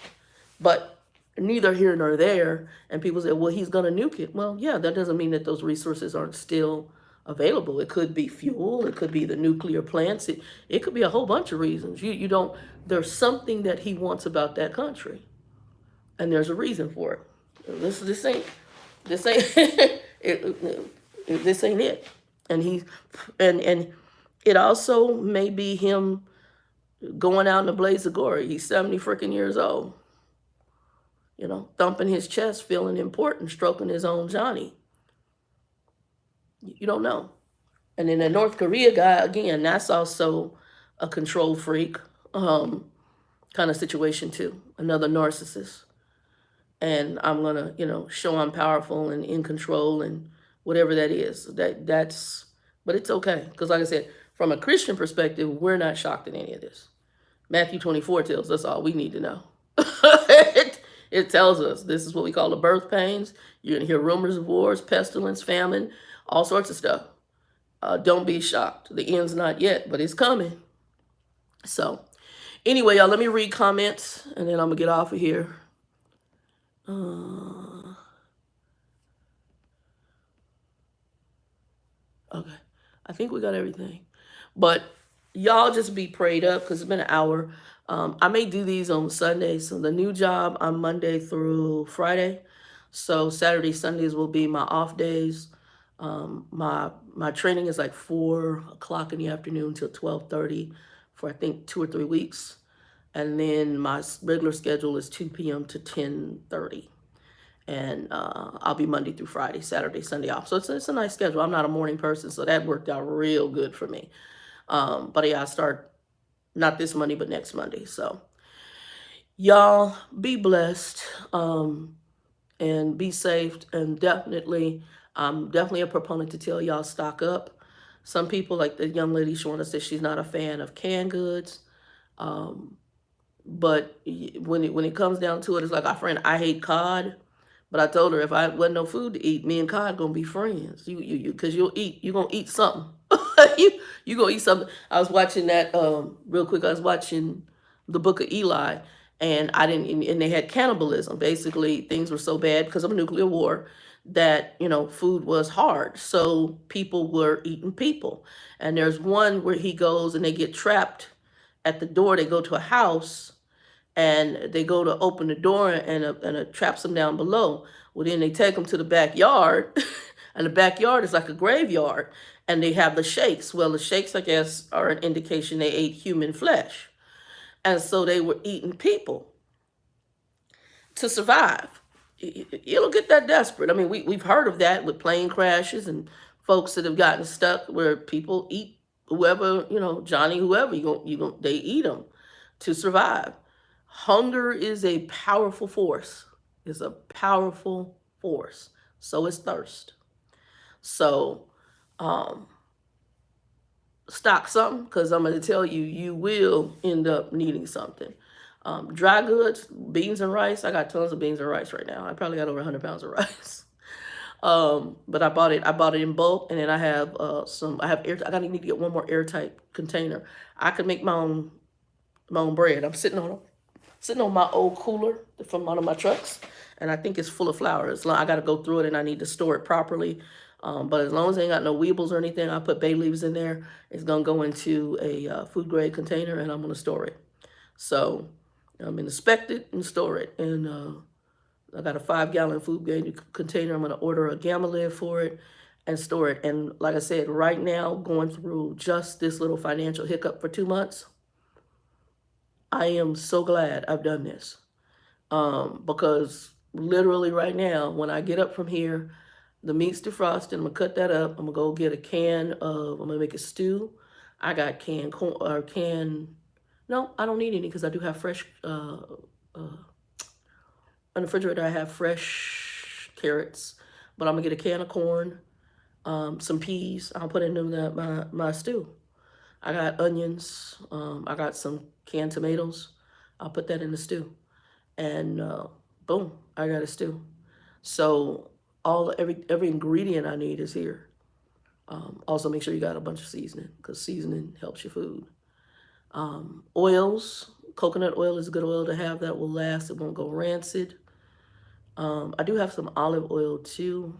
But neither here nor there. And people say, well, he's going to nuke it. Well, yeah, that doesn't mean that those resources aren't still available. It could be fuel. It could be the nuclear plants. It could be a whole bunch of reasons. You don't, there's something that he wants about that country. And there's a reason for it. This ain't this ain't it. And it also may be him going out in a blaze of glory. He's 70 freaking years old. Thumping his chest, feeling important, stroking his own Johnny. You don't know. And then the North Korea guy, again, that's also a control freak kind of situation too. Another narcissist. And I'm going to, show I'm powerful and in control and whatever that is. But it's okay. Because like I said, from a Christian perspective, we're not shocked at any of this. Matthew 24 tells us all we need to know. It tells us this is what we call the birth pains. You're going to hear rumors of wars, pestilence, famine, all sorts of stuff. Don't be shocked. The end's not yet, but it's coming. So anyway, y'all, let me read comments and then I'm going to get off of here. Okay, I think we got everything. But y'all just be prayed up because it's been an hour. I may do these on Sunday. So the new job on Monday through Friday. So Saturday, Sundays will be my off days. My training is like 4 o'clock in the afternoon till 12:30 for I think 2 or 3 weeks, and then my regular schedule is 2 p.m. to 10:30, and I'll be Monday through Friday, Saturday, Sunday off. So it's a nice schedule. I'm not a morning person, so that worked out real good for me. But yeah, I start not this Monday, but next Monday. So y'all be blessed. And be safe. And definitely, I'm definitely a proponent to tell y'all stock up. Some people, like the young lady showing us that she's not a fan of canned goods. But when it comes down to it, it's like our friend, I hate cod. But I told her if I wasn't no food to eat, me and cod gonna be friends. Because you're gonna eat something. you gonna eat something. I was watching that real quick. I was watching the Book of Eli, and I didn't. And they had cannibalism. Basically, things were so bad because of a nuclear war that food was hard. So people were eating people. And there's one where he goes and they get trapped at the door. They go to a house and they go to open the door and it traps them down below. Well, then they take them to the backyard, and the backyard is like a graveyard, and they have the shakes. Well, the shakes, I guess, are an indication they ate human flesh, and so they were eating people to survive. It'll get that desperate. I mean, we've heard of that with plane crashes and folks that have gotten stuck where people eat whoever, Johnny, whoever, they eat them to survive. Hunger is a powerful force. It's a powerful force. So is thirst. So stock something, because I'm going to tell you, you will end up needing something. Dry goods, beans and rice. I got tons of beans and rice right now. I probably got over 100 pounds of rice. But I bought it in bulk, and then I have I need to get one more airtight container. I can make my own bread. I'm sitting on my old cooler from one of my trucks, and I think it's full of flour. I got to go through it, and I need to store it properly. But as long as I ain't got no weebles or anything, I put bay leaves in there. It's going to go into a food grade container, and I'm going to store it. So I'm going to inspect it and store it. And I got a 5-gallon food grade container. I'm going to order a gamma lid for it and store it. And like I said, right now, going through just this little financial hiccup for 2 months, I am so glad I've done this. Because literally right now, when I get up from here, the meat's defrosted. I'm going to cut that up. I'm going to go get a can of, I'm going to make a stew. I got canned corn, no, I don't need any because I do have fresh, in the refrigerator, I have fresh carrots. But I'm going to get a can of corn, some peas. I'll put into my stew. I got onions. I got some canned tomatoes. I'll put that in the stew. And boom, I got a stew. So every ingredient I need is here. Also, make sure you got a bunch of seasoning, because seasoning helps your food. Oils, coconut oil is a good oil to have that will last. It won't go rancid. I do have some olive oil too.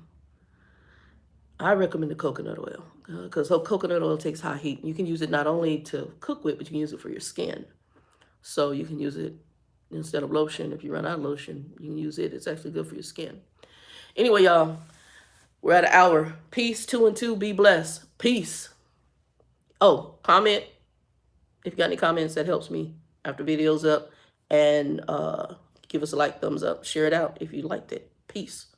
I recommend the coconut oil because coconut oil takes high heat. You can use it not only to cook with, but you can use it for your skin. So you can use it instead of lotion. If you run out of lotion, you can use it. It's actually good for your skin. Anyway, y'all, we're at an hour. Peace, 2 and 2. Be blessed. Peace. Oh, comment. If you got any comments, that helps me after video's up. And give us a like, thumbs up. Share it out if you liked it. Peace.